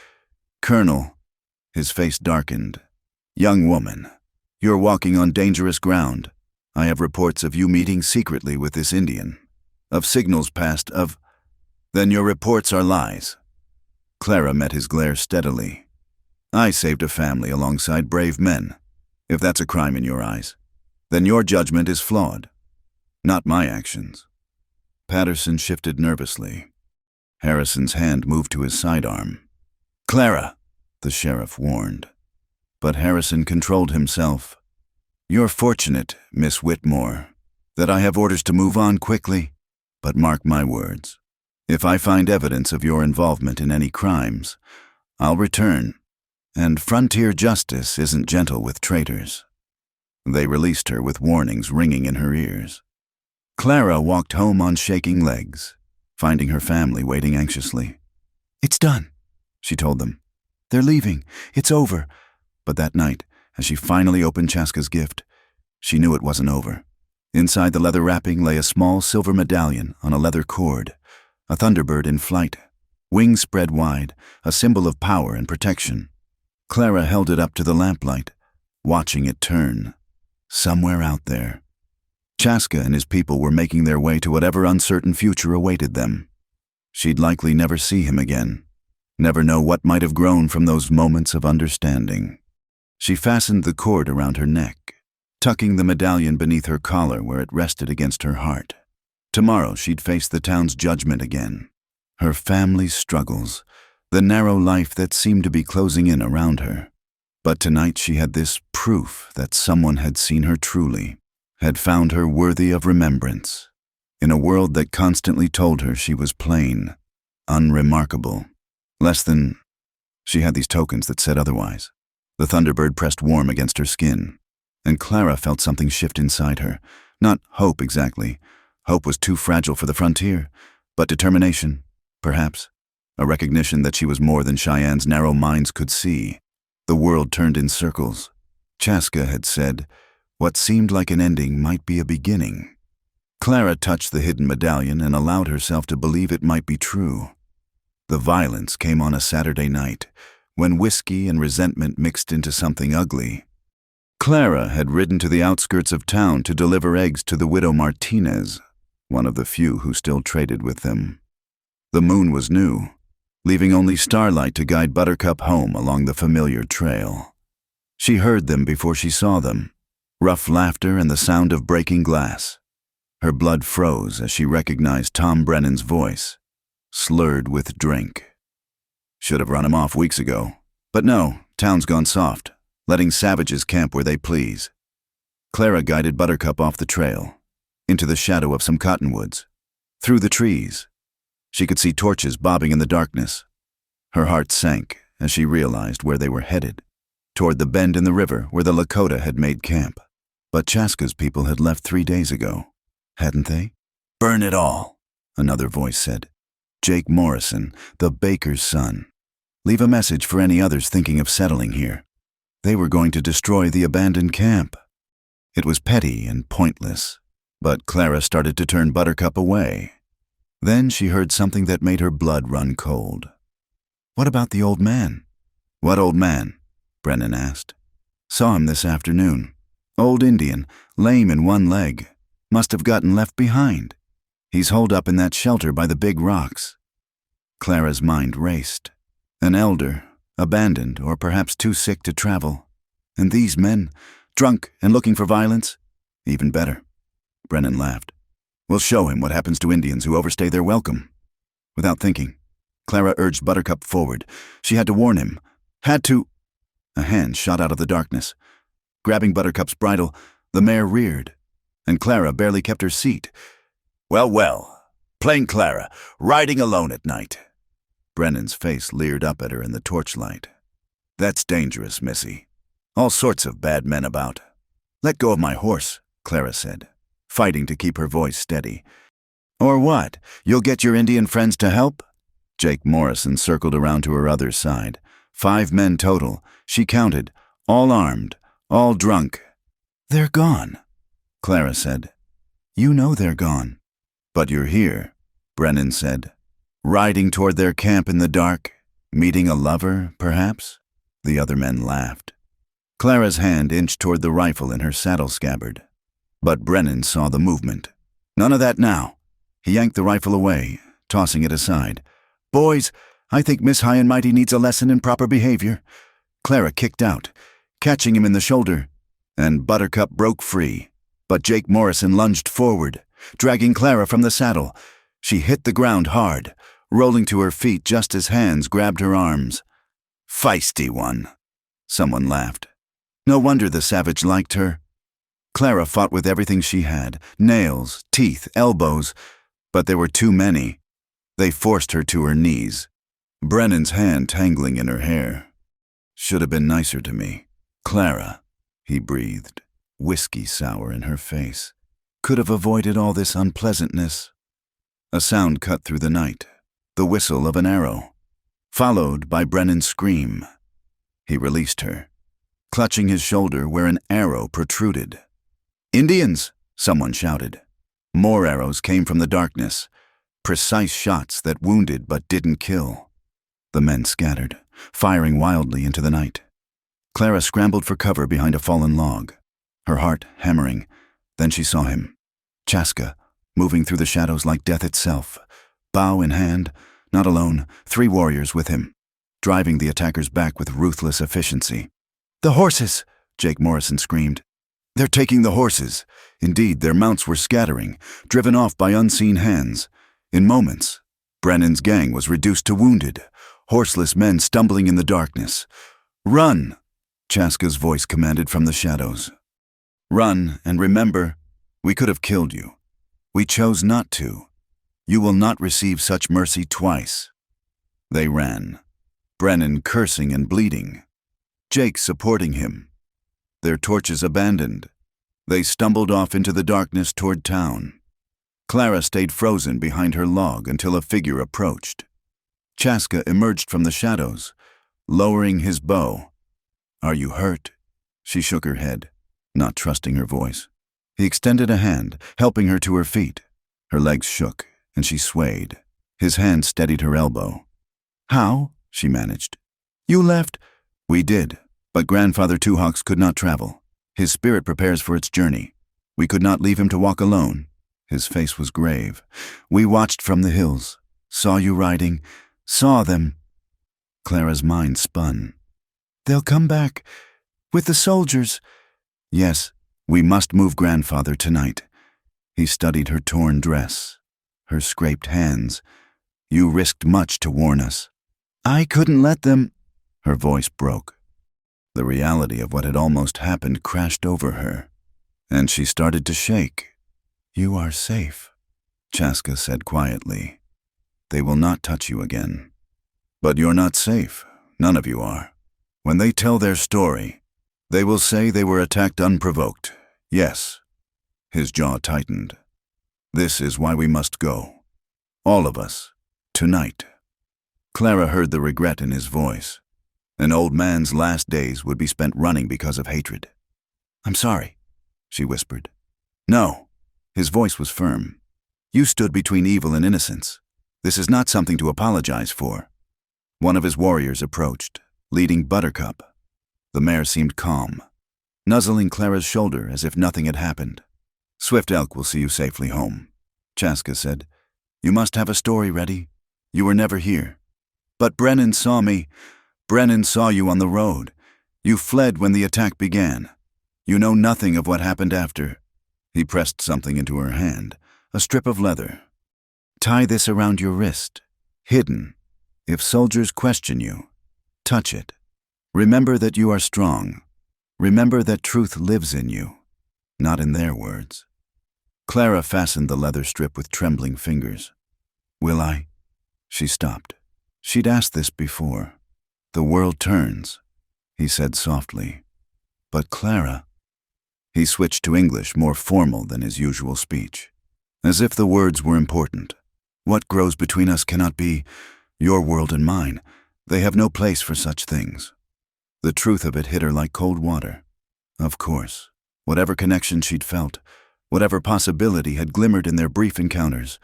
Colonel," his face darkened, "young woman, you're walking on dangerous ground. I have reports of you meeting secretly with this Indian, of signals passed, of— Then your reports are lies." Clara met his glare steadily. "I saved a family alongside brave men. If that's a crime in your eyes, then your judgment is flawed, not my actions. Patterson shifted nervously. Harrison's hand moved to his sidearm. Clara, the sheriff warned. But Harrison controlled himself. You're fortunate, Miss Whitmore, that I have orders to move on quickly, but mark my words. If I find evidence of your involvement in any crimes, I'll return, and frontier justice isn't gentle with traitors. They released her with warnings ringing in her ears. Clara walked home on shaking legs, finding her family waiting anxiously. It's done, she told them. They're leaving. It's over. But that night, as she finally opened Chaska's gift, she knew it wasn't over. Inside the leather wrapping lay a small silver medallion on a leather cord, a thunderbird in flight, wings spread wide, a symbol of power and protection. Clara held it up to the lamplight, watching it turn. Somewhere out there, Chaska and his people were making their way to whatever uncertain future awaited them. She'd likely never see him again, never know what might have grown from those moments of understanding. She fastened the cord around her neck, tucking the medallion beneath her collar where it rested against her heart. Tomorrow she'd face the town's judgment again, her family's struggles, the narrow life that seemed to be closing in around her. But tonight she had this proof that someone had seen her truly, had found her worthy of remembrance, in a world that constantly told her she was plain, unremarkable, less than. She had these tokens that said otherwise. The thunderbird pressed warm against her skin, and Clara felt something shift inside her. Not hope exactly. Hope was too fragile for the frontier, but determination, perhaps. A recognition that she was more than Cheyenne's narrow minds could see. The world turned in circles. Chaska had said, what seemed like an ending might be a beginning. Clara touched the hidden medallion and allowed herself to believe it might be true. The violence came on a Saturday night, when whiskey and resentment mixed into something ugly. Clara had ridden to the outskirts of town to deliver eggs to the widow Martinez, one of the few who still traded with them. The moon was new, leaving only starlight to guide Buttercup home along the familiar trail. She heard them before she saw them, rough laughter and the sound of breaking glass. Her blood froze as she recognized Tom Brennan's voice, slurred with drink. Should have run him off weeks ago. But no, town's gone soft, letting savages camp where they please. Clara guided Buttercup off the trail, into the shadow of some cottonwoods, through the trees. She could see torches bobbing in the darkness. Her heart sank as she realized where they were headed, toward the bend in the river where the Lakota had made camp. But Chaska's people had left 3 days ago, hadn't they? Burn it all, another voice said. Jake Morrison, the baker's son. Leave a message for any others thinking of settling here. They were going to destroy the abandoned camp. It was petty and pointless, but Clara started to turn Buttercup away. Then she heard something that made her blood run cold. What about the old man? What old man? Brennan asked. Saw him this afternoon. Old Indian, lame in one leg. Must have gotten left behind. He's holed up in that shelter by the big rocks. Clara's mind raced. An elder, abandoned or perhaps too sick to travel. And these men, drunk and looking for violence? Even better. Brennan laughed. We'll show him what happens to Indians who overstay their welcome. Without thinking, Clara urged Buttercup forward. She had to warn him. Had to. A hand shot out of the darkness. Grabbing Buttercup's bridle, the mare reared, and Clara barely kept her seat. Well, well, plain Clara, riding alone at night. Brennan's face leered up at her in the torchlight. That's dangerous, Missy. All sorts of bad men about. Let go of my horse, Clara said, fighting to keep her voice steady. Or what? You'll get your Indian friends to help? Jake Morrison circled around to her other side. 5 men total. She counted, all armed, all drunk. They're gone, Clara said. You know they're gone. But you're here, Brennan said. Riding toward their camp in the dark, meeting a lover, perhaps? The other men laughed. Clara's hand inched toward the rifle in her saddle scabbard. But Brennan saw the movement. None of that now. He yanked the rifle away, tossing it aside. Boys, I think Miss High and Mighty needs a lesson in proper behavior. Clara kicked out, catching him in the shoulder. and Buttercup broke free. But Jake Morrison lunged forward, dragging Clara from the saddle. She hit the ground hard, rolling to her feet just as hands grabbed her arms. "Feisty one," someone laughed. No wonder the savage liked her. Clara fought with everything she had, nails, teeth, elbows, but there were too many. They forced her to her knees, Brennan's hand tangling in her hair. "Should have been nicer to me. Clara," he breathed, whiskey sour in her face. "Could have avoided all this unpleasantness." A sound cut through the night, the whistle of an arrow, followed by Brennan's scream. He released her, clutching his shoulder where an arrow protruded. "Indians!" someone shouted. More arrows came from the darkness, precise shots that wounded but didn't kill. The men scattered, firing wildly into the night. Clara scrambled for cover behind a fallen log, her heart hammering. Then she saw him, Chaska, moving through the shadows like death itself, bow in hand, not alone, 3 warriors with him, driving the attackers back with ruthless efficiency. "The horses!" Jake Morrison screamed. "They're taking the horses." Indeed, their mounts were scattering, driven off by unseen hands. In moments, Brennan's gang was reduced to wounded, horseless men stumbling in the darkness. "Run!" Chaska's voice commanded from the shadows. "Run, and remember, we could have killed you. We chose not to. You will not receive such mercy twice." They ran, Brennan cursing and bleeding, Jake supporting him. Their torches abandoned, they stumbled off into the darkness toward town. Clara stayed frozen behind her log until a figure approached. Chaska emerged from the shadows, lowering his bow. "Are you hurt?" She shook her head, not trusting her voice. He extended a hand, helping her to her feet. Her legs shook, and she swayed. His hand steadied her elbow. "How?" she managed. "You left—" "We did, but Grandfather Two Hawks could not travel. His spirit prepares for its journey. We could not leave him to walk alone." His face was grave. "We watched from the hills, saw you riding, saw them." Clara's mind spun. "They'll come back, with the soldiers." "Yes, we must move Grandfather tonight." He studied her torn dress, her scraped hands. "You risked much to warn us." "I couldn't let them—" Her voice broke. The reality of what had almost happened crashed over her, and she started to shake. "You are safe," Chaska said quietly. "They will not touch you again." "But you're not safe. None of you are. When they tell their story, they will say they were attacked unprovoked. Yes." His jaw tightened. "This is why we must go. All of us. Tonight." Clara heard the regret in his voice. An old man's last days would be spent running because of hatred. "I'm sorry," she whispered. "No." His voice was firm. "You stood between evil and innocence. This is not something to apologize for." One of his warriors approached, leading Buttercup. The mare seemed calm, nuzzling Clara's shoulder as if nothing had happened. "Swift Elk will see you safely home," Chaska said. "You must have a story ready. You were never here." "But Brennan saw me. Brennan saw you on the road. You fled when the attack began. You know nothing of what happened after." He pressed something into her hand, a strip of leather. "Tie this around your wrist, hidden. If soldiers question you, touch it. Remember that you are strong. Remember that truth lives in you, not in their words." Clara fastened the leather strip with trembling fingers. "Will I?" She stopped. She'd asked this before. "The world turns," he said softly. "But Clara—" He switched to English, more formal than his usual speech, as if the words were important. "What grows between us cannot be your world and mine. They have no place for such things." The truth of it hit her like cold water. Of course, whatever connection she'd felt, whatever possibility had glimmered in their brief encounters,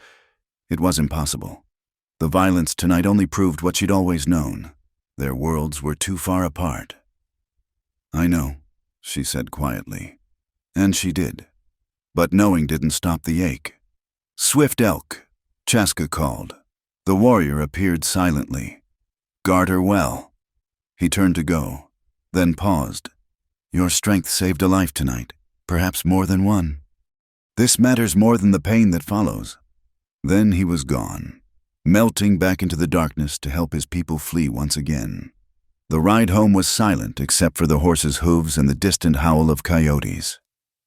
it was impossible. The violence tonight only proved what she'd always known. Their worlds were too far apart. "I know," she said quietly. And she did. But knowing didn't stop the ache. "Swift Elk," Chaska called. The warrior appeared silently. "Guard her well." He turned to go, then paused. Your strength saved a life tonight, perhaps more than one. This matters more than the pain that follows." Then he was gone, melting back into the darkness to help his people flee once again. The ride home was silent except for the horses' hooves and the distant howl of coyotes.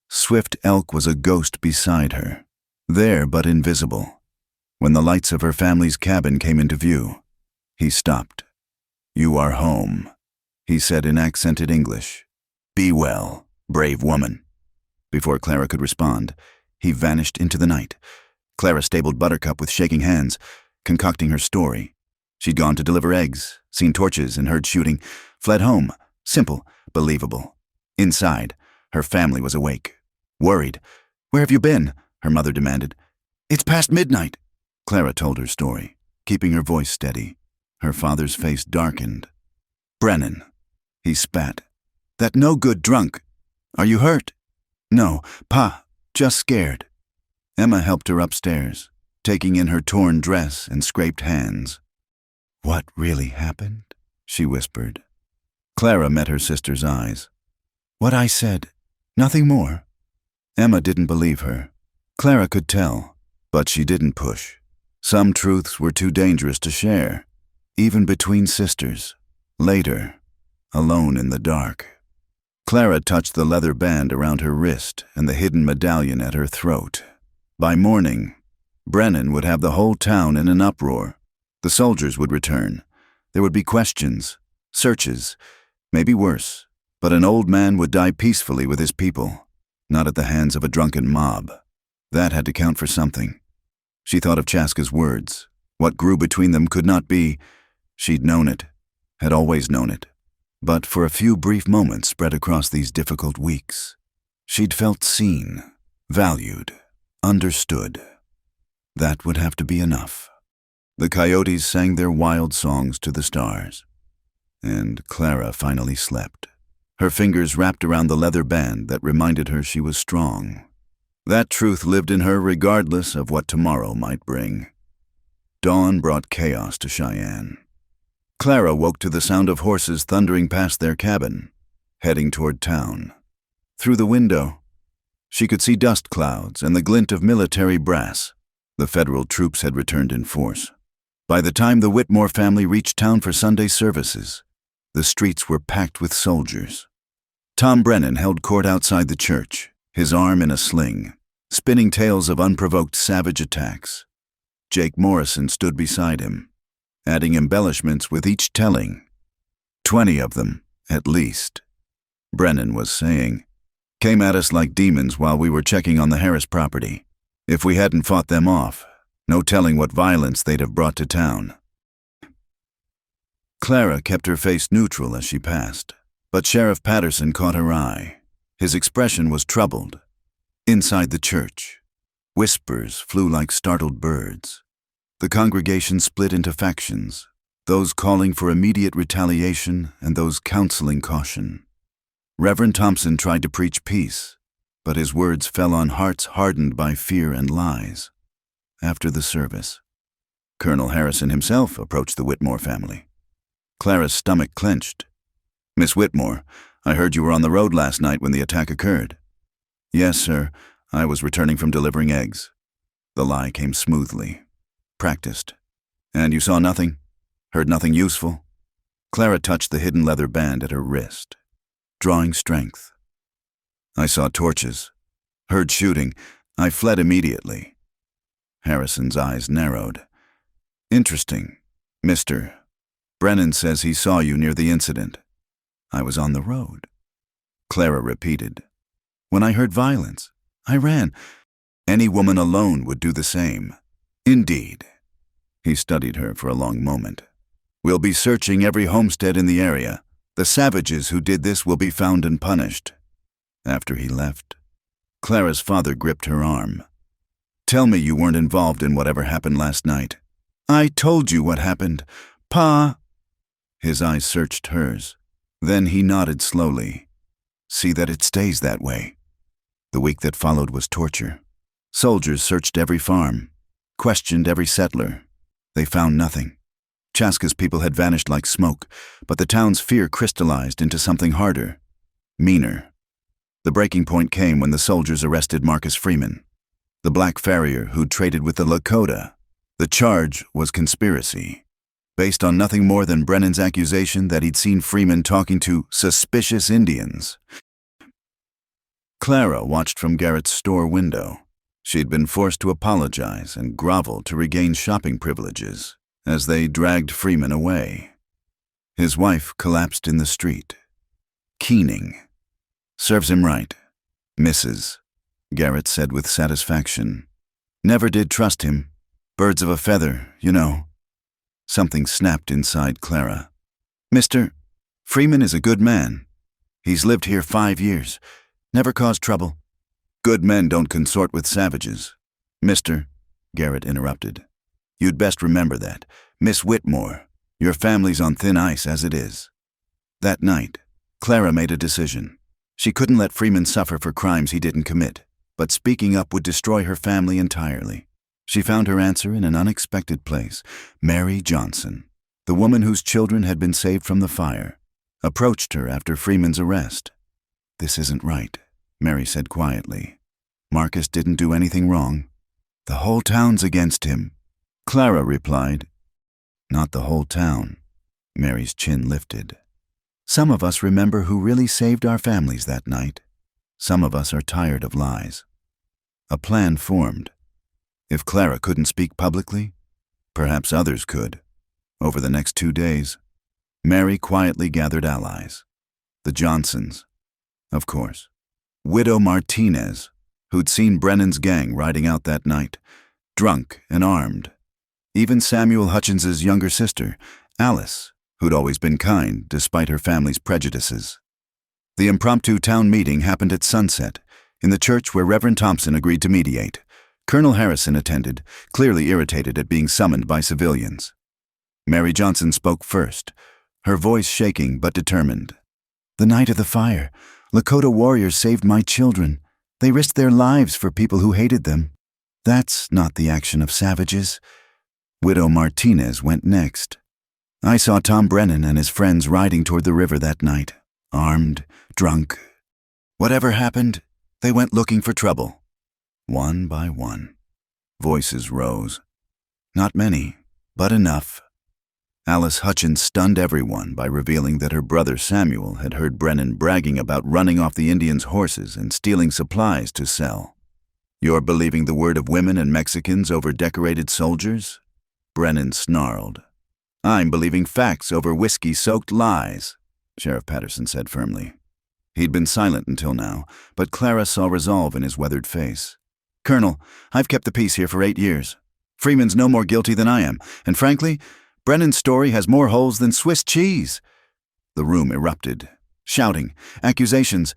Swift Elk was a ghost beside her, there but invisible. When the lights of her family's cabin came into view, he stopped. "You are home," he said in accented English. "Be well, brave woman." Before Clara could respond, he vanished into the night. Clara stabled Buttercup with shaking hands, concocting her story. She'd gone to deliver eggs, seen torches and heard shooting, fled home. Simple, believable. Inside, her family was awake. Worried. "Where have you been?" her mother demanded. "It's past midnight." Clara told her story, keeping her voice steady. Her father's face darkened. "Brennan," he spat. "That no-good drunk. Are you hurt?" "No, Pa, just scared." Emma helped her upstairs, taking in her torn dress and scraped hands. "What really happened?" she whispered. Clara met her sister's eyes. "What I said, nothing more." Emma didn't believe her. Clara could tell, but she didn't push. Some truths were too dangerous to share, even between sisters. Later, alone in the dark. Clara touched the leather band around her wrist and the hidden medallion at her throat. By morning, Brennan would have the whole town in an uproar. The soldiers would return. There would be questions, searches, maybe worse, but an old man would die peacefully with his people, not at the hands of a drunken mob. That had to count for something. She thought of Chaska's words. What grew between them could not be. She'd known it, had always known it. But for a few brief moments spread across these difficult weeks, she'd felt seen, valued, understood. That would have to be enough. The coyotes sang their wild songs to the stars, and Clara finally slept, her fingers wrapped around the leather band that reminded her she was strong. That truth lived in her regardless of what tomorrow might bring. Dawn brought chaos to Cheyenne. Clara woke to the sound of horses thundering past their cabin, heading toward town. Through the window, she could see dust clouds and the glint of military brass. The federal troops had returned in force. By the time the Whitmore family reached town for Sunday services, the streets were packed with soldiers. Tom Brennan held court outside the church, his arm in a sling, spinning tales of unprovoked savage attacks. Jake Morrison stood beside him, adding embellishments with each telling. 20 of them, at least. Brennan was saying, "Came at us like demons while we were checking on the Harris property. If we hadn't fought them off, no telling what violence they'd have brought to town." Clara kept her face neutral as she passed, but Sheriff Patterson caught her eye. His expression was troubled. Inside the church, whispers flew like startled birds. The congregation split into factions, those calling for immediate retaliation and those counseling caution. Reverend Thompson tried to preach peace, but his words fell on hearts hardened by fear and lies. After the service, Colonel Harrison himself approached the Whitmore family. Clara's stomach clenched. "Miss Whitmore, I heard you were on the road last night when the attack occurred." "Yes, sir. I was returning from delivering eggs." The lie came smoothly, practiced. "And you saw nothing? Heard nothing useful?" Clara touched the hidden leather band at her wrist, drawing strength. "I saw torches. Heard shooting. I fled immediately." Harrison's eyes narrowed. "Interesting. Mr. Brennan says he saw you near the incident." "I was on the road." Clara repeated. "When I heard violence, I ran. Any woman alone would do the same." "Indeed." He studied her for a long moment. "We'll be searching every homestead in the area. The savages who did this will be found and punished." After he left, Clara's father gripped her arm. "Tell me you weren't involved in whatever happened last night." "I told you what happened, Pa." His eyes searched hers. Then he nodded slowly. "See that it stays that way." The week that followed was torture. Soldiers searched every farm, questioned every settler. They found nothing. Chaska's people had vanished like smoke, but the town's fear crystallized into something harder. meaner. The breaking point came when the soldiers arrested Marcus Freeman, the black farrier who'd traded with the Lakota. The charge was conspiracy, based on nothing more than Brennan's accusation that he'd seen Freeman talking to suspicious Indians. Clara watched from Garrett's store window. She'd been forced to apologize and grovel to regain shopping privileges as they dragged Freeman away. His wife collapsed in the street. Keening. "Serves him right, Mrs." Garrett said with satisfaction. "Never did trust him. Birds of a feather, you know." Something snapped inside Clara. "Mr. Freeman is a good man. He's lived here 5 years. Never caused trouble." "Good men don't consort with savages, Mr." Garrett interrupted. "You'd best remember that. Miss Whitmore, your family's on thin ice as it is." That night, Clara made a decision. She couldn't let Freeman suffer for crimes he didn't commit, but speaking up would destroy her family entirely. She found her answer in an unexpected place. Mary Johnson, the woman whose children had been saved from the fire, approached her after Freeman's arrest. "This isn't right," Mary said quietly. "Marcus didn't do anything wrong. The whole town's against him." Clara replied, "Not the whole town." Mary's chin lifted. "Some of us remember who really saved our families that night. Some of us are tired of lies." A plan formed. If Clara couldn't speak publicly, perhaps others could. Over the next 2 days, Mary quietly gathered allies. The Johnsons, of course. Widow Martinez, who'd seen Brennan's gang riding out that night, drunk and armed. Even Samuel Hutchins's younger sister, Alice, who'd always been kind despite her family's prejudices. The impromptu town meeting happened at sunset, in the church where Reverend Thompson agreed to mediate. Colonel Harrison attended, clearly irritated at being summoned by civilians. Mary Johnson spoke first, her voice shaking but determined. "The night of the fire, Lakota warriors saved my children. They risked their lives for people who hated them. That's not the action of savages." Widow Martinez went next. "I saw Tom Brennan and his friends riding toward the river that night, armed, drunk. Whatever happened, they went looking for trouble." One by one, voices rose. Not many, but enough. Alice Hutchins stunned everyone by revealing that her brother Samuel had heard Brennan bragging about running off the Indians' horses and stealing supplies to sell. "You're believing the word of women and Mexicans over decorated soldiers?" Brennan snarled. "I'm believing facts over whiskey-soaked lies," Sheriff Patterson said firmly. He'd been silent until now, but Clara saw resolve in his weathered face. "Colonel, I've kept the peace here for 8 years. Freeman's no more guilty than I am, and frankly, Brennan's story has more holes than Swiss cheese." The room erupted, shouting, accusations,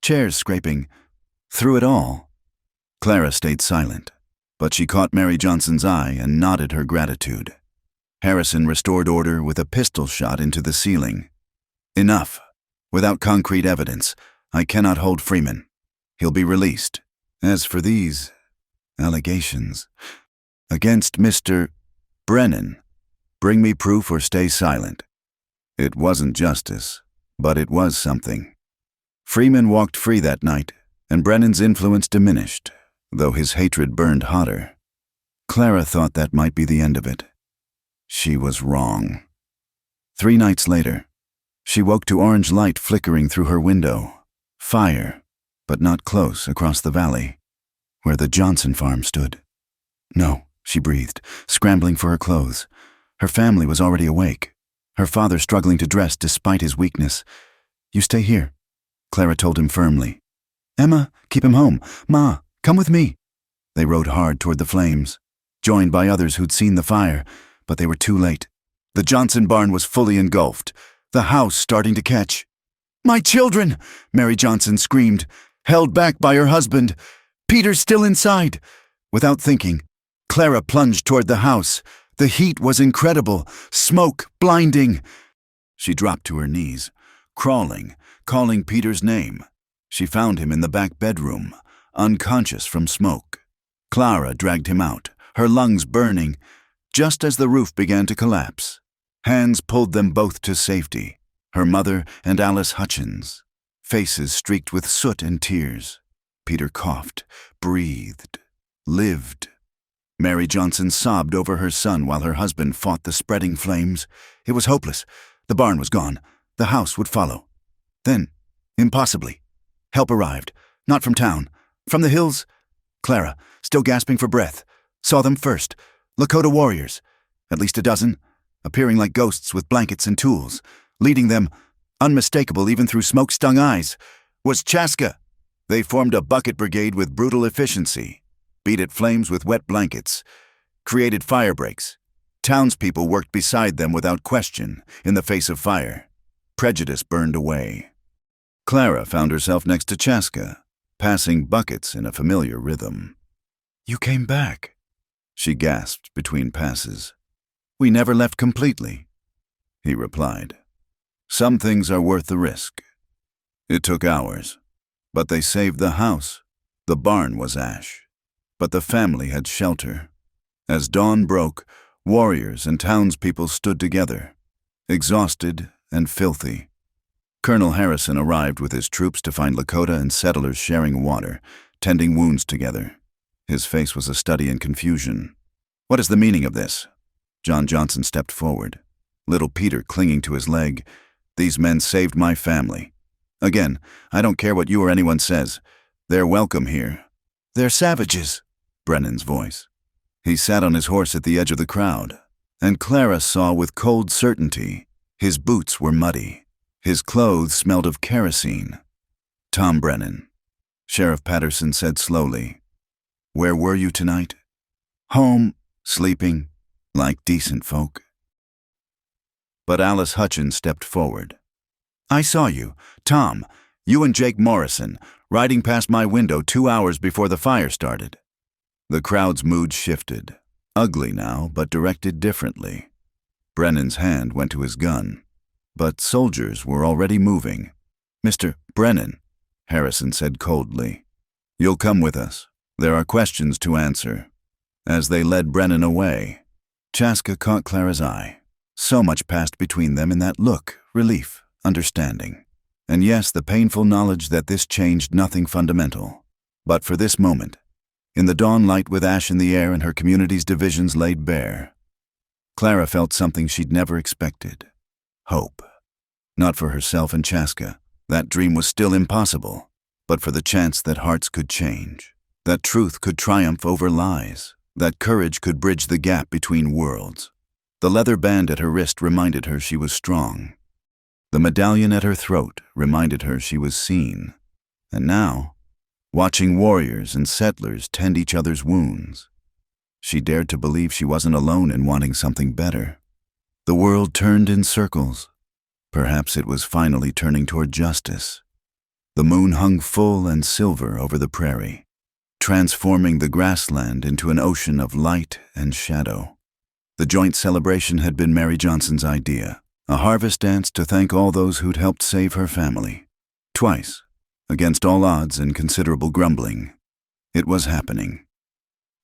chairs scraping. Through it all, Clara stayed silent, but she caught Mary Johnson's eye and nodded her gratitude. Harrison restored order with a pistol shot into the ceiling. "Enough. Without concrete evidence, I cannot hold Freeman. He'll be released. As for these allegations against Mr. Brennan, bring me proof or stay silent." It wasn't justice, but it was something. Freeman walked free that night, and Brennan's influence diminished, though his hatred burned hotter. Clara thought that might be the end of it. She was wrong. 3 nights later, she woke to orange light flickering through her window. Fire, but not close, across the valley, where the Johnson farm stood. "No," she breathed, scrambling for her clothes. Her family was already awake, her father struggling to dress despite his weakness. "You stay here," Clara told him firmly. "Emma, keep him home. Ma, come with me." They rode hard toward the flames, joined by others who'd seen the fire, but they were too late. The Johnson barn was fully engulfed, the house starting to catch. "My children!" Mary Johnson screamed, held back by her husband. "Peter's still inside." Without thinking, Clara plunged toward the house. The heat was incredible, smoke blinding. She dropped to her knees, crawling, calling Peter's name. She found him in the back bedroom, unconscious from smoke. Clara dragged him out, her lungs burning, just as the roof began to collapse. Hands pulled them both to safety, her mother and Alice Hutchins. faces streaked with soot and tears. Peter coughed, breathed, lived. Mary Johnson sobbed over her son while her husband fought the spreading flames. It was hopeless. The barn was gone. The house would follow. Then, impossibly, help arrived. Not from town. From the hills. Clara, still gasping for breath, saw them first. Lakota warriors. At least a dozen, appearing like ghosts with blankets and tools. Leading them, unmistakable even through smoke-stung eyes, was Chaska. They formed a bucket brigade with brutal efficiency, beat at flames with wet blankets, created fire breaks. Townspeople worked beside them without question, in the face of fire. Prejudice burned away. Clara found herself next to Chaska, passing buckets in a familiar rhythm. "You came back," she gasped between passes. "We never left completely," he replied. "Some things are worth the risk." It took hours, but they saved the house. The barn was ash, but the family had shelter. As dawn broke, warriors and townspeople stood together, exhausted and filthy. Colonel Harrison arrived with his troops to find Lakota and settlers sharing water, tending wounds together. His face was a study in confusion. "What is the meaning of this?" John Johnson stepped forward, little Peter clinging to his leg. "These men saved my family. Again, I don't care what you or anyone says. They're welcome here." "They're savages," Brennan's voice. He sat on his horse at the edge of the crowd, and Clara saw with cold certainty his boots were muddy. His clothes smelled of kerosene. "Tom Brennan," Sheriff Patterson said slowly. "Where were you tonight?" "Home, sleeping, like decent folk." But Alice Hutchins stepped forward. "I saw you, Tom, you and Jake Morrison, riding past my window 2 hours before the fire started." The crowd's mood shifted, ugly now, but directed differently. Brennan's hand went to his gun, but soldiers were already moving. "Mr. Brennan," Harrison said coldly, "you'll come with us. There are questions to answer." As they led Brennan away, Chaska caught Clara's eye. So much passed between them in that look, relief, understanding. And yes, the painful knowledge that this changed nothing fundamental. But for this moment, in the dawn light with ash in the air and her community's divisions laid bare, Clara felt something she'd never expected. Hope. Not for herself and Chaska. That dream was still impossible. But for the chance that hearts could change. That truth could triumph over lies. That courage could bridge the gap between worlds. The leather band at her wrist reminded her she was strong. The medallion at her throat reminded her she was seen. And now, watching warriors and settlers tend each other's wounds, she dared to believe she wasn't alone in wanting something better. The world turned in circles. Perhaps it was finally turning toward justice. The moon hung full and silver over the prairie, transforming the grassland into an ocean of light and shadow. The joint celebration had been Mary Johnson's idea, a harvest dance to thank all those who'd helped save her family. Twice, against all odds and considerable grumbling, it was happening.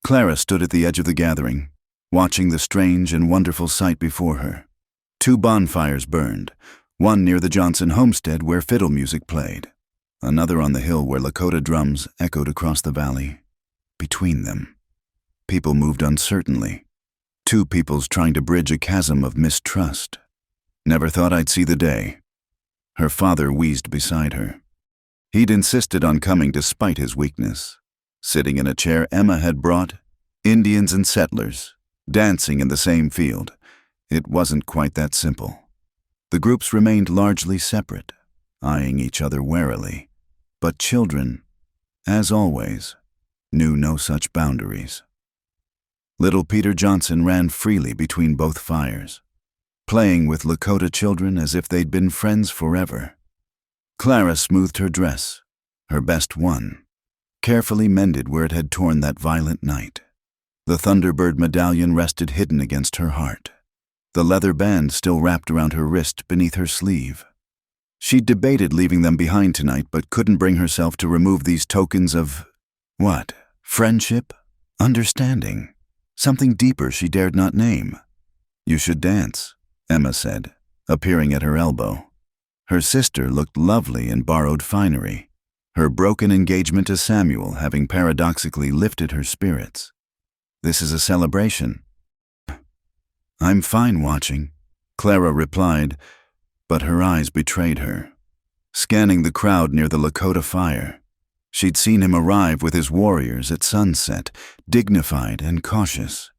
Clara stood at the edge of the gathering, watching the strange and wonderful sight before her. 2 bonfires burned, one near the Johnson homestead where fiddle music played, another on the hill where Lakota drums echoed across the valley. Between them, people moved uncertainly. 2 peoples trying to bridge a chasm of mistrust. "Never thought I'd see the day." Her father wheezed beside her. He'd insisted on coming despite his weakness. Sitting in a chair Emma had brought, Indians and settlers, dancing in the same field. It wasn't quite that simple. The groups remained largely separate, eyeing each other warily. But children, as always, knew no such boundaries. Little Peter Johnson ran freely between both fires, playing with Lakota children as if they'd been friends forever. Clara smoothed her dress, her best one, carefully mended where it had torn that violent night. The Thunderbird medallion rested hidden against her heart, the leather band still wrapped around her wrist beneath her sleeve. She'd debated leaving them behind tonight, but couldn't bring herself to remove these tokens of, what? Friendship? Understanding? Something deeper she dared not name. "You should dance," Emma said, appearing at her elbow. Her sister looked lovely in borrowed finery, her broken engagement to Samuel having paradoxically lifted her spirits. "This is a celebration." "I'm fine watching," Clara replied, but her eyes betrayed her. Scanning the crowd near the Lakota fire, she'd seen him arrive with his warriors at sunset, dignified and cautious.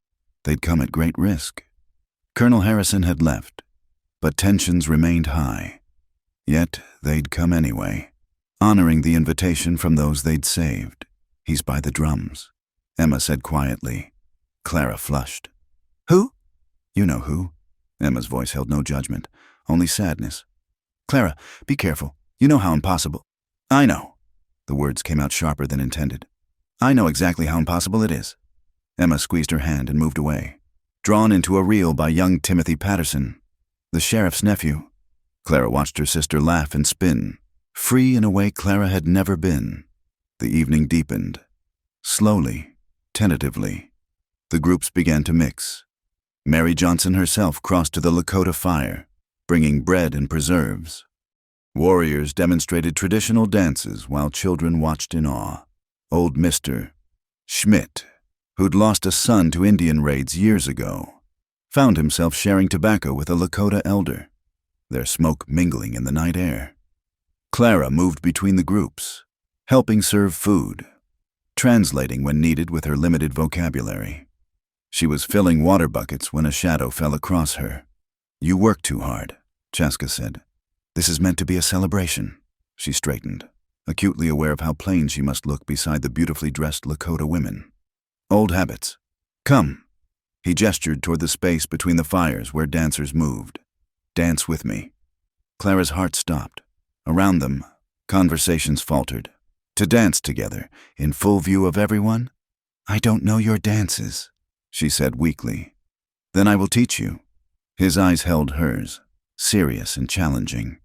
They'd come at great risk. Colonel Harrison had left, but tensions remained high. Yet they'd come anyway, honoring the invitation from those they'd saved. "He's by the drums," Emma said quietly. Clara flushed. "Who?" "You know who." Emma's voice held no judgment, only sadness. "Clara, be careful. You know how impossible." "I know." The words came out sharper than intended. "I know exactly how impossible it is." Emma squeezed her hand and moved away, drawn into a reel by young Timothy Patterson, the sheriff's nephew. Clara watched her sister laugh and spin, free in a way Clara had never been. The evening deepened. Slowly, tentatively, the groups began to mix. Mary Johnson herself crossed to the Lakota fire, bringing bread and preserves. Warriors demonstrated traditional dances while children watched in awe. Old Mr. Schmidt, who'd lost a son to Indian raids years ago, found himself sharing tobacco with a Lakota elder, their smoke mingling in the night air. Clara moved between the groups, helping serve food, translating when needed with her limited vocabulary. She was filling water buckets when a shadow fell across her. "You work too hard," Chaska said. "This is meant to be a celebration." She straightened, acutely aware of how plain she must look beside the beautifully dressed Lakota women. "Old habits. Come." He gestured toward the space between the fires where dancers moved. "Dance with me." Clara's heart stopped. Around them, conversations faltered. To dance together, in full view of everyone? "I don't know your dances," she said weakly. "Then I will teach you." His eyes held hers, serious and challenging.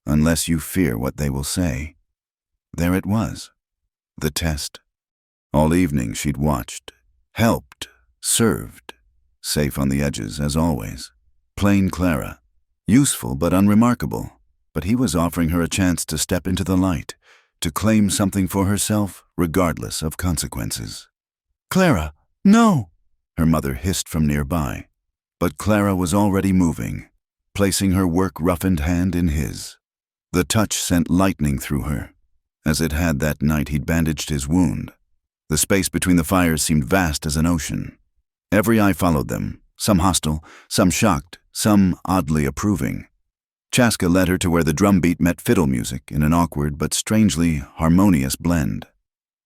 "Unless you fear what they will say." There it was, the test. All evening she'd watched, helped, served, safe on the edges as always. Plain Clara, useful but unremarkable, but he was offering her a chance to step into the light, to claim something for herself regardless of consequences. "Clara, no!" her mother hissed from nearby, but Clara was already moving, placing her work-roughened hand in his. The touch sent lightning through her, as it had that night he'd bandaged his wound. The space between the fires seemed vast as an ocean. Every eye followed them, some hostile, some shocked, some oddly approving. Chaska led her to where the drumbeat met fiddle music in an awkward but strangely harmonious blend.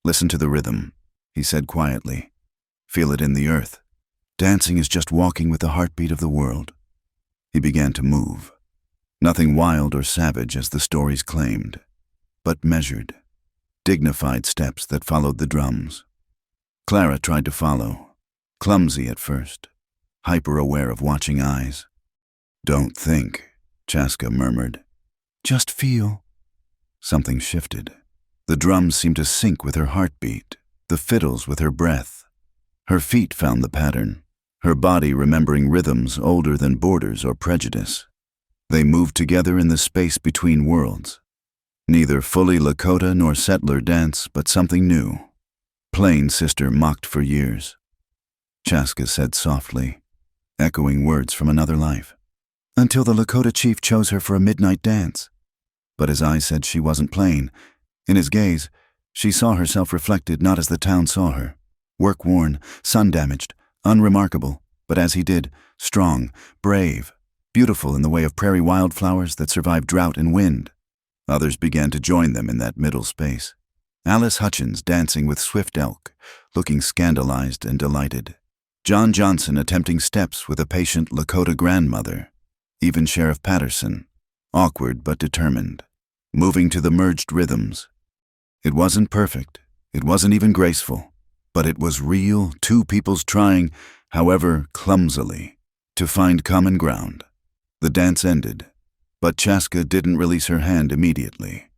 "Listen to the rhythm," he said quietly. "Feel it in the earth. Dancing is just walking with the heartbeat of the world." He began to move. Nothing wild or savage as the stories claimed, but measured, dignified steps that followed the drums. Clara tried to follow, clumsy at first, hyper-aware of watching eyes. "Don't think," Chaska murmured. "Just feel." Something shifted. The drums seemed to sync with her heartbeat, the fiddles with her breath. Her feet found the pattern, her body remembering rhythms older than borders or prejudice. They moved together in the space between worlds. Neither fully Lakota nor settler dance, but something new. Plain sister mocked for years. Chaska said softly, echoing words from another life. "Until the Lakota chief chose her for a midnight dance." But his eyes said she wasn't plain. In his gaze, she saw herself reflected not as the town saw her. Work-worn, sun-damaged, unremarkable, but as he did, strong, brave, beautiful in the way of prairie wildflowers that survive drought and wind. Others began to join them in that middle space. Alice Hutchins dancing with Swift Elk, looking scandalized and delighted. John Johnson attempting steps with a patient Lakota grandmother. Even Sheriff Patterson, awkward but determined, moving to the merged rhythms. It wasn't perfect, it wasn't even graceful, but it was real, two peoples trying, however clumsily, to find common ground. The dance ended, but Chaska didn't release her hand immediately.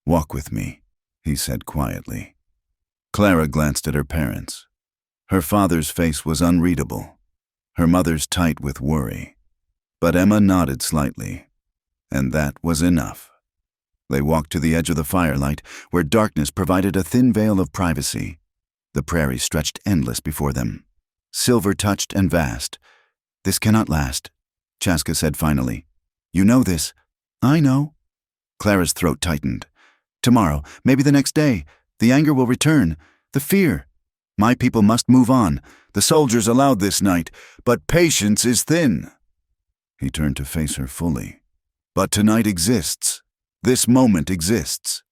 "Walk with me," he said quietly. Clara glanced at her parents. Her father's face was unreadable, her mother's tight with worry. But Emma nodded slightly. and that was enough. They walked to the edge of the firelight, where darkness provided a thin veil of privacy. The prairie stretched endless before them, silver-touched and vast. "This cannot last," Chaska said finally. "You know this." "I know." Clara's throat tightened. "Tomorrow, maybe the next day, the anger will return, the fear. My people must move on. The soldiers allowed this night, but patience is thin." He turned to face her fully. "But tonight exists. This moment exists."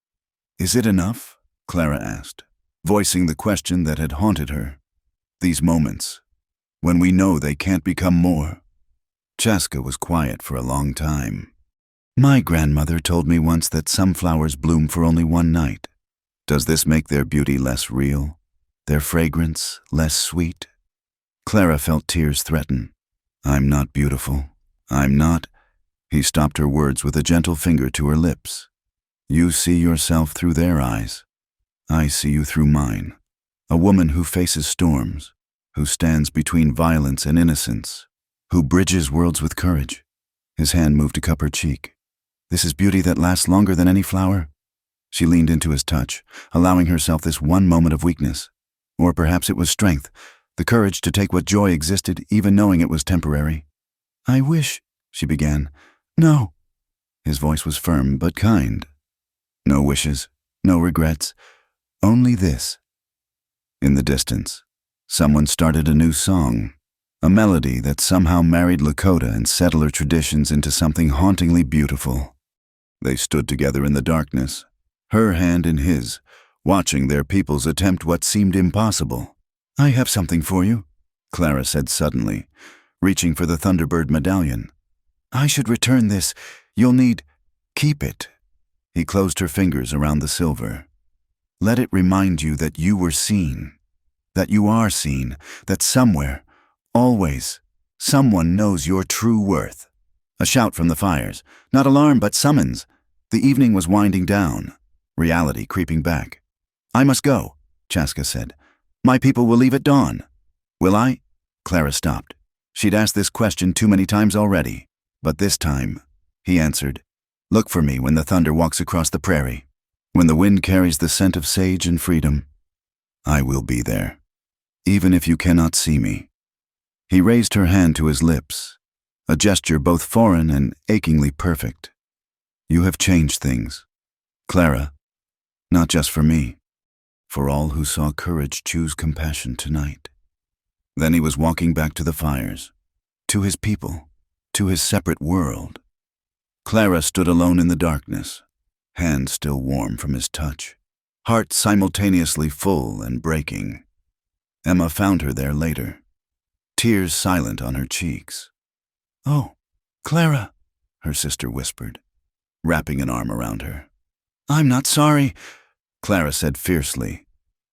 "Is it enough?" Clara asked, voicing the question that had haunted her. "These moments, when we know they can't become more." Chaska was quiet for a long time. "My grandmother told me once that some flowers bloom for only one night. Does this make their beauty less real? Their fragrance less sweet?" Clara felt tears threaten. "I'm not beautiful. I'm not—" He stopped her words with a gentle finger to her lips. "You see yourself through their eyes. I see you through mine. A woman who faces storms, who stands between violence and innocence, who bridges worlds with courage." His hand moved to cup her cheek. "This is beauty that lasts longer than any flower." She leaned into his touch, allowing herself this one moment of weakness. Or perhaps it was strength, the courage to take what joy existed even knowing it was temporary. "I wish," she began. "No." His voice was firm but kind. "No wishes, no regrets, only this." In the distance, someone started a new song, a melody that somehow married Lakota and settler traditions into something hauntingly beautiful. They stood together in the darkness, her hand in his, watching their peoples attempt what seemed impossible. "I have something for you," Clara said suddenly, reaching for the Thunderbird medallion. "I should return this. You'll need— Keep it." He closed her fingers around the silver. "Let it remind you that you were seen, that you are seen, that somewhere, always, someone knows your true worth." A shout from the fires, not alarm but summons. The evening was winding down, reality creeping back. "I must go," Chaska said. "My people will leave at dawn." "Will I?" Clara stopped. She'd asked this question too many times already. But this time, he answered, "Look for me when the thunder walks across the prairie, when the wind carries the scent of sage and freedom. I will be there, even if you cannot see me." He raised her hand to his lips, a gesture both foreign and achingly perfect. "You have changed things, Clara, not just for me, for all who saw courage choose compassion tonight." Then he was walking back to the fires, to his people, to his separate world. Clara stood alone in the darkness, hand still warm from his touch, heart simultaneously full and breaking. Emma found her there later, tears silent on her cheeks. "Oh, Clara," her sister whispered, wrapping an arm around her. "I'm not sorry," Clara said fiercely.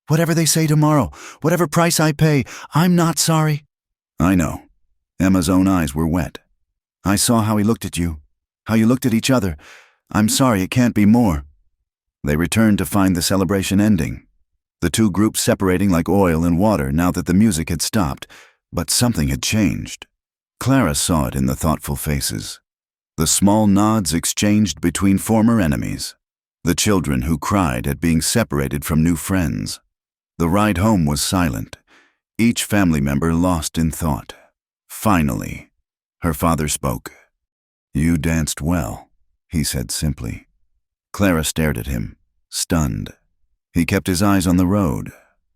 "Whatever they say tomorrow, whatever price I pay, I'm not sorry." "I know." Emma's own eyes were wet. "I saw how he looked at you, how you looked at each other. I'm sorry it can't be more." They returned to find the celebration ending, the two groups separating like oil and water now that the music had stopped, but something had changed. Clara saw it in the thoughtful faces, the small nods exchanged between former enemies, the children who cried at being separated from new friends. The ride home was silent, each family member lost in thought. Finally, her father spoke. "You danced well," he said simply. Clara stared at him, stunned. He kept his eyes on the road,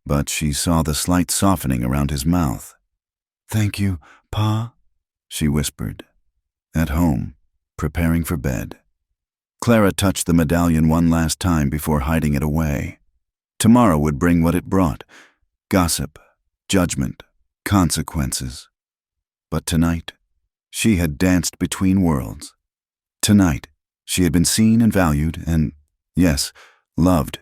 but she saw the slight softening around his mouth. "Thank you, Pa," she whispered. At home, preparing for bed, Clara touched the medallion one last time before hiding it away. Tomorrow would bring what it brought: gossip, judgment, consequences. But tonight, she had danced between worlds. Tonight, she had been seen and valued and, yes, loved,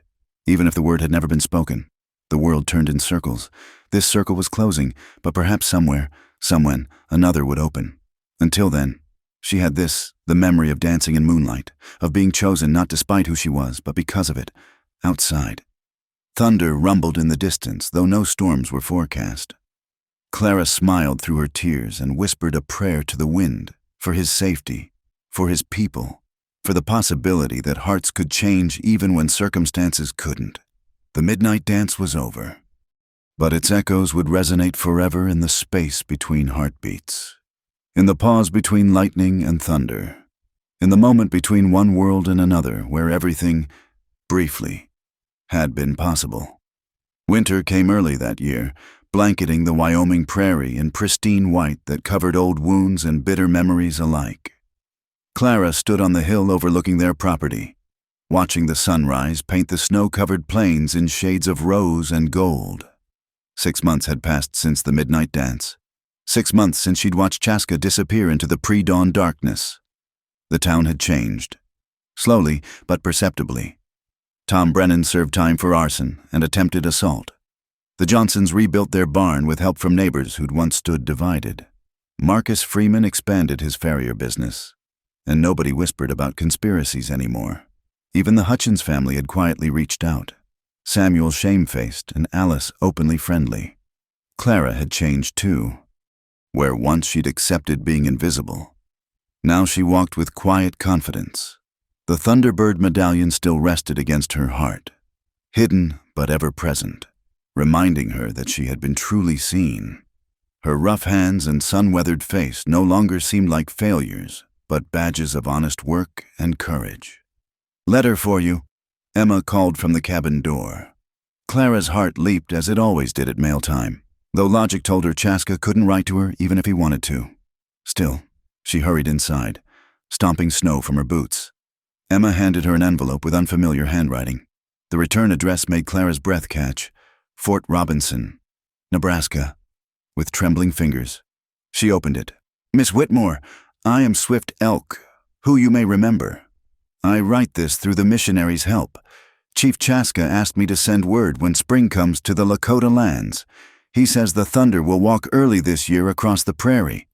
even if the word had never been spoken. The world turned in circles. This circle was closing, but perhaps somewhere, someone, another would open. Until then, she had this, the memory of dancing in moonlight, of being chosen not despite who she was, but because of it, outside. Thunder rumbled in the distance, though no storms were forecast. Clara smiled through her tears and whispered a prayer to the wind, for his safety, for his people, for the possibility that hearts could change even when circumstances couldn't. The midnight dance was over, but its echoes would resonate forever in the space between heartbeats, in the pause between lightning and thunder, in the moment between one world and another where everything, briefly, had been possible. Winter came early that year, blanketing the Wyoming prairie in pristine white that covered old wounds and bitter memories alike. Clara stood on the hill overlooking their property, watching the sunrise paint the snow-covered plains in shades of rose and gold. 6 months had passed since the midnight dance. 6 months since she'd watched Chaska disappear into the pre-dawn darkness. The town had changed. Slowly, but perceptibly. Tom Brennan served time for arson and attempted assault. The Johnsons rebuilt their barn with help from neighbors who'd once stood divided. Marcus Freeman expanded his farrier business, and nobody whispered about conspiracies anymore. Even the Hutchins family had quietly reached out. Samuel shamefaced and Alice openly friendly. Clara had changed too. Where once she'd accepted being invisible, now she walked with quiet confidence. The Thunderbird medallion still rested against her heart, hidden but ever present, reminding her that she had been truly seen. Her rough hands and sun-weathered face no longer seemed like failures, but badges of honest work and courage. "Letter for you," Emma called from the cabin door. Clara's heart leaped as it always did at mail time, though logic told her Chaska couldn't write to her even if he wanted to. Still, she hurried inside, stomping snow from her boots. Emma handed her an envelope with unfamiliar handwriting. The return address made Clara's breath catch. Fort Robinson, Nebraska. With trembling fingers, she opened it. "Miss Whitmore, I am Swift Elk, who you may remember. I write this through the missionaries' help. Chief Chaska asked me to send word when spring comes to the Lakota lands. He says the thunder will walk early this year across the prairie.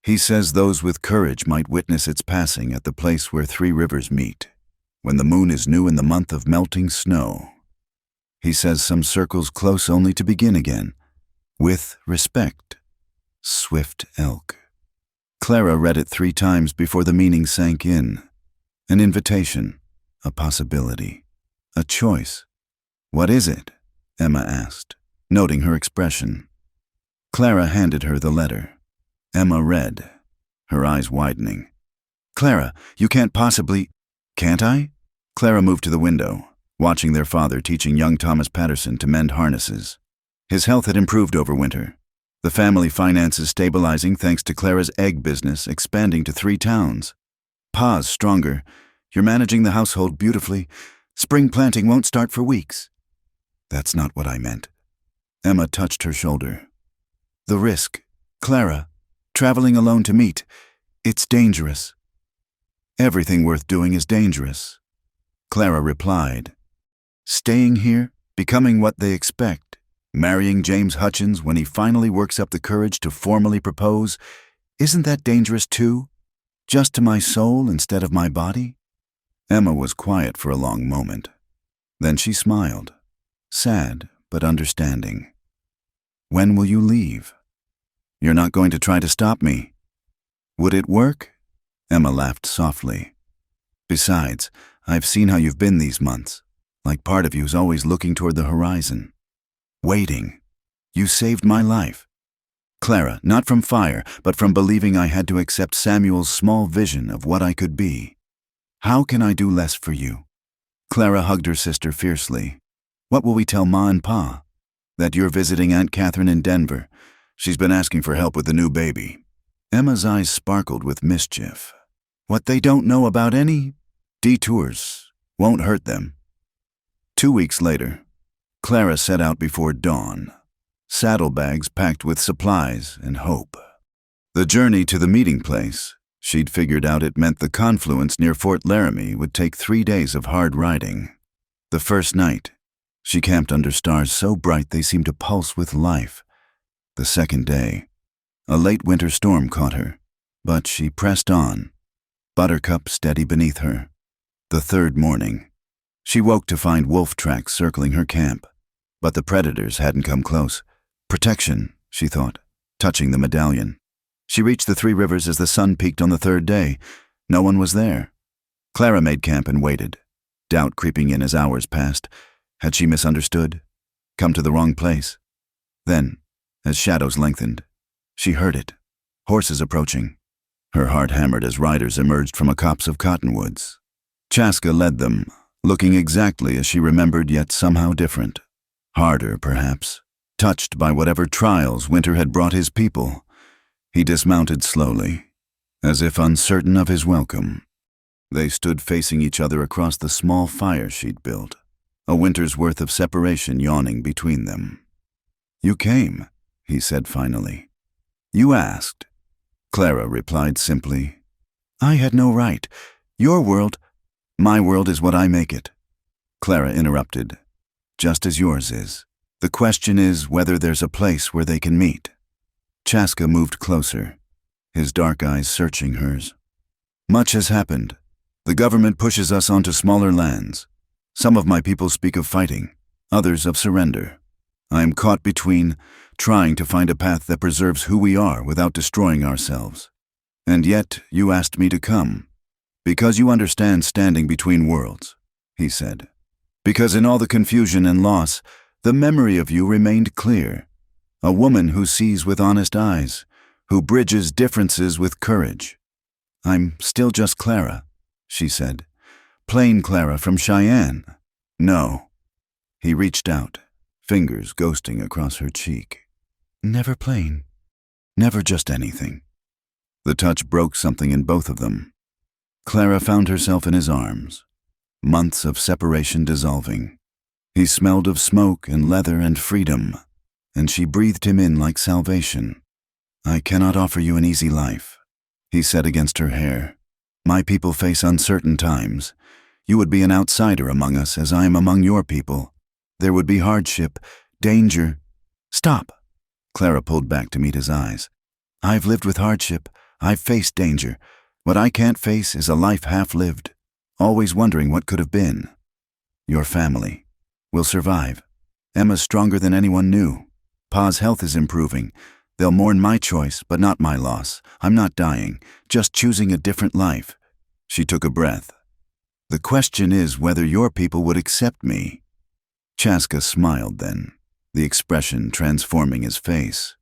He says those with courage might witness its passing at the place where 3 rivers meet, when the moon is new in the month of melting snow. He says some circles close only to begin again. With respect, Swift Elk." Clara read it 3 times before the meaning sank in. An invitation, a possibility, a choice. "What is it?" Emma asked, noting her expression. Clara handed her the letter. Emma read, her eyes widening. "Clara, you can't possibly—" "Can't I?" Clara moved to the window, watching their father teaching young Thomas Patterson to mend harnesses. His health had improved over winter, the family finances stabilizing thanks to Clara's egg business expanding to 3 towns. "Pa's stronger. You're managing the household beautifully. Spring planting won't start for weeks." "That's not what I meant." Emma touched her shoulder. "The risk, Clara, traveling alone to meet, it's dangerous." "Everything worth doing is dangerous," Clara replied. "Staying here, becoming what they expect, marrying James Hutchins when he finally works up the courage to formally propose, isn't that dangerous too? Just to my soul instead of my body?" Emma was quiet for a long moment. Then she smiled, sad but understanding. "When will you leave? You're not going to try to stop me. Would it work?" Emma laughed softly. "Besides, I've seen how you've been these months, like part of you's always looking toward the horizon. Waiting. You saved my life. Clara, not from fire, but from believing I had to accept Samuel's small vision of what I could be. How can I do less for you?" Clara hugged her sister fiercely. "What will we tell Ma and Pa? That you're visiting Aunt Catherine in Denver. She's been asking for help with the new baby." Emma's eyes sparkled with mischief. "What they don't know about any detours won't hurt them." 2 weeks later, Clara set out before dawn, saddlebags packed with supplies and hope. The journey to the meeting place, she'd figured out it meant the confluence near Fort Laramie would take 3 days of hard riding. The first night, she camped under stars so bright they seemed to pulse with life. The second day, a late winter storm caught her, but she pressed on, Buttercup steady beneath her. The third morning, she woke to find wolf tracks circling her camp, but the predators hadn't come close. Protection, she thought, touching the medallion. She reached the 3 rivers as the sun peaked on the 3rd day. No one was there. Clara made camp and waited, doubt creeping in as hours passed. Had she misunderstood? Come to the wrong place? Then, as shadows lengthened, she heard it. Horses approaching. Her heart hammered as riders emerged from a copse of cottonwoods. Chaska led them, looking exactly as she remembered, yet somehow different. Harder, perhaps. Touched by whatever trials winter had brought his people, he dismounted slowly, as if uncertain of his welcome. They stood facing each other across the small fire she'd built, a winter's worth of separation yawning between them. "You came," he said finally. "You asked." Clara replied simply, "I had no right. Your world, my world is what I make it." Clara interrupted, "Just as yours is. The question is whether there's a place where they can meet." Chaska moved closer, his dark eyes searching hers. "Much has happened. The government pushes us onto smaller lands. Some of my people speak of fighting, others of surrender. I am caught between, trying to find a path that preserves who we are without destroying ourselves. And yet you asked me to come, because you understand standing between worlds," he said. "Because in all the confusion and loss, the memory of you remained clear. A woman who sees with honest eyes, who bridges differences with courage." "I'm still just Clara," she said. "Plain Clara from Cheyenne." "No." He reached out, fingers ghosting across her cheek. "Never plain. Never just anything." The touch broke something in both of them. Clara found herself in his arms, months of separation dissolving. He smelled of smoke and leather and freedom, and she breathed him in like salvation. "I cannot offer you an easy life," he said against her hair. "My people face uncertain times. You would be an outsider among us as I am among your people. There would be hardship, danger." "Stop!" Clara pulled back to meet his eyes. "I've lived with hardship. I've faced danger. What I can't face is a life half-lived, always wondering what could have been. Your family will survive. Emma's stronger than anyone knew. Pa's health is improving. They'll mourn my choice, but not my loss. I'm not dying, just choosing a different life." She took a breath. "The question is whether your people would accept me." Chaska smiled then, the expression transforming his face.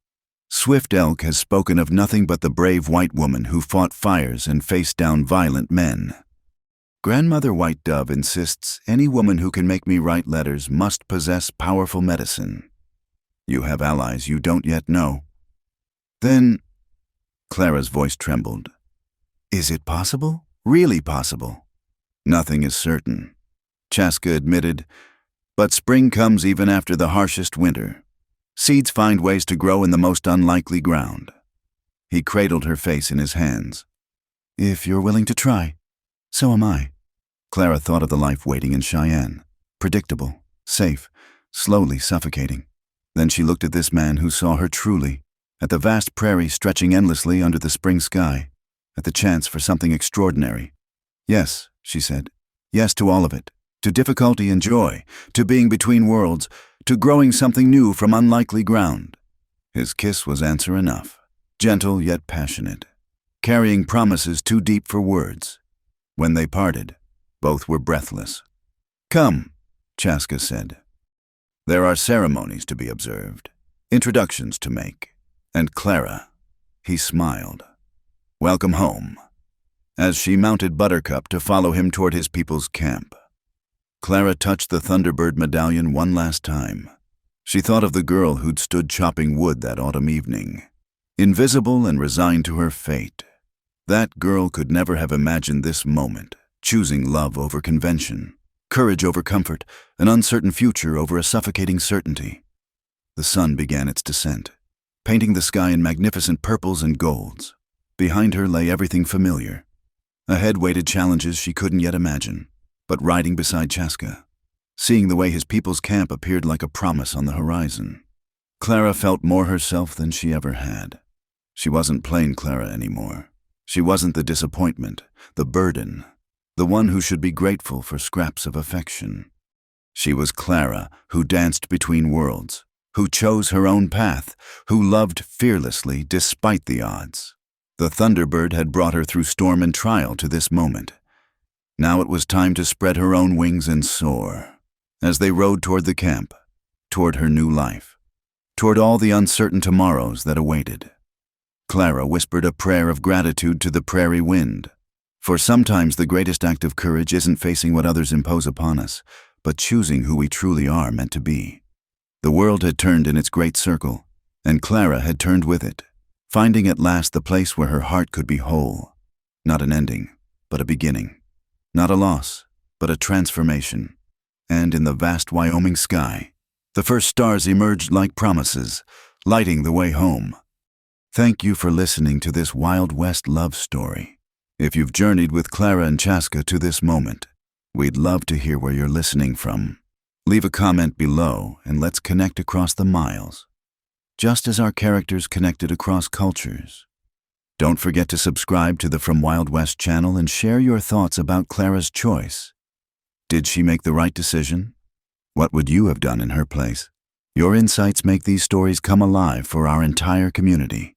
"Swift Elk has spoken of nothing but the brave white woman who fought fires and faced down violent men. Grandmother White Dove insists any woman who can make me write letters must possess powerful medicine. You have allies you don't yet know." "Then," Clara's voice trembled, "is it possible? Really possible?" "Nothing is certain," Chaska admitted, "but spring comes even after the harshest winter. Seeds find ways to grow in the most unlikely ground." He cradled her face in his hands. "If you're willing to try, so am I." Clara thought of the life waiting in Cheyenne, predictable, safe, slowly suffocating. Then she looked at this man who saw her truly, at the vast prairie stretching endlessly under the spring sky, at the chance for something extraordinary. "Yes," she said, "yes to all of it, to difficulty and joy, to being between worlds, to growing something new from unlikely ground." His kiss was answer enough, gentle yet passionate, carrying promises too deep for words. When they parted, both were breathless. "Come," Chaska said. "There are ceremonies to be observed, introductions to make, and Clara," he smiled, "welcome home," as she mounted Buttercup to follow him toward his people's camp. Clara touched the Thunderbird medallion one last time. She thought of the girl who'd stood chopping wood that autumn evening, invisible and resigned to her fate. That girl could never have imagined this moment, choosing love over convention, courage over comfort, an uncertain future over a suffocating certainty. The sun began its descent, painting the sky in magnificent purples and golds. Behind her lay everything familiar. Ahead waited challenges she couldn't yet imagine, but riding beside Chaska, seeing the way his people's camp appeared like a promise on the horizon, Clara felt more herself than she ever had. She wasn't plain Clara anymore. She wasn't the disappointment, the burden, the one who should be grateful for scraps of affection. She was Clara, who danced between worlds, who chose her own path, who loved fearlessly despite the odds. The Thunderbird had brought her through storm and trial to this moment. Now it was time to spread her own wings and soar. As they rode toward the camp, toward her new life, toward all the uncertain tomorrows that awaited, Clara whispered a prayer of gratitude to the prairie wind. For sometimes the greatest act of courage isn't facing what others impose upon us, but choosing who we truly are meant to be. The world had turned in its great circle, and Clara had turned with it, finding at last the place where her heart could be whole. Not an ending, but a beginning. Not a loss, but a transformation. And in the vast Wyoming sky, the first stars emerged like promises, lighting the way home. Thank you for listening to this Wild West love story. If you've journeyed with Clara and Chaska to this moment, we'd love to hear where you're listening from. Leave a comment below and let's connect across the miles, just as our characters connected across cultures. Don't forget to subscribe to the From Wild West channel and share your thoughts about Clara's choice. Did she make the right decision? What would you have done in her place? Your insights make these stories come alive for our entire community.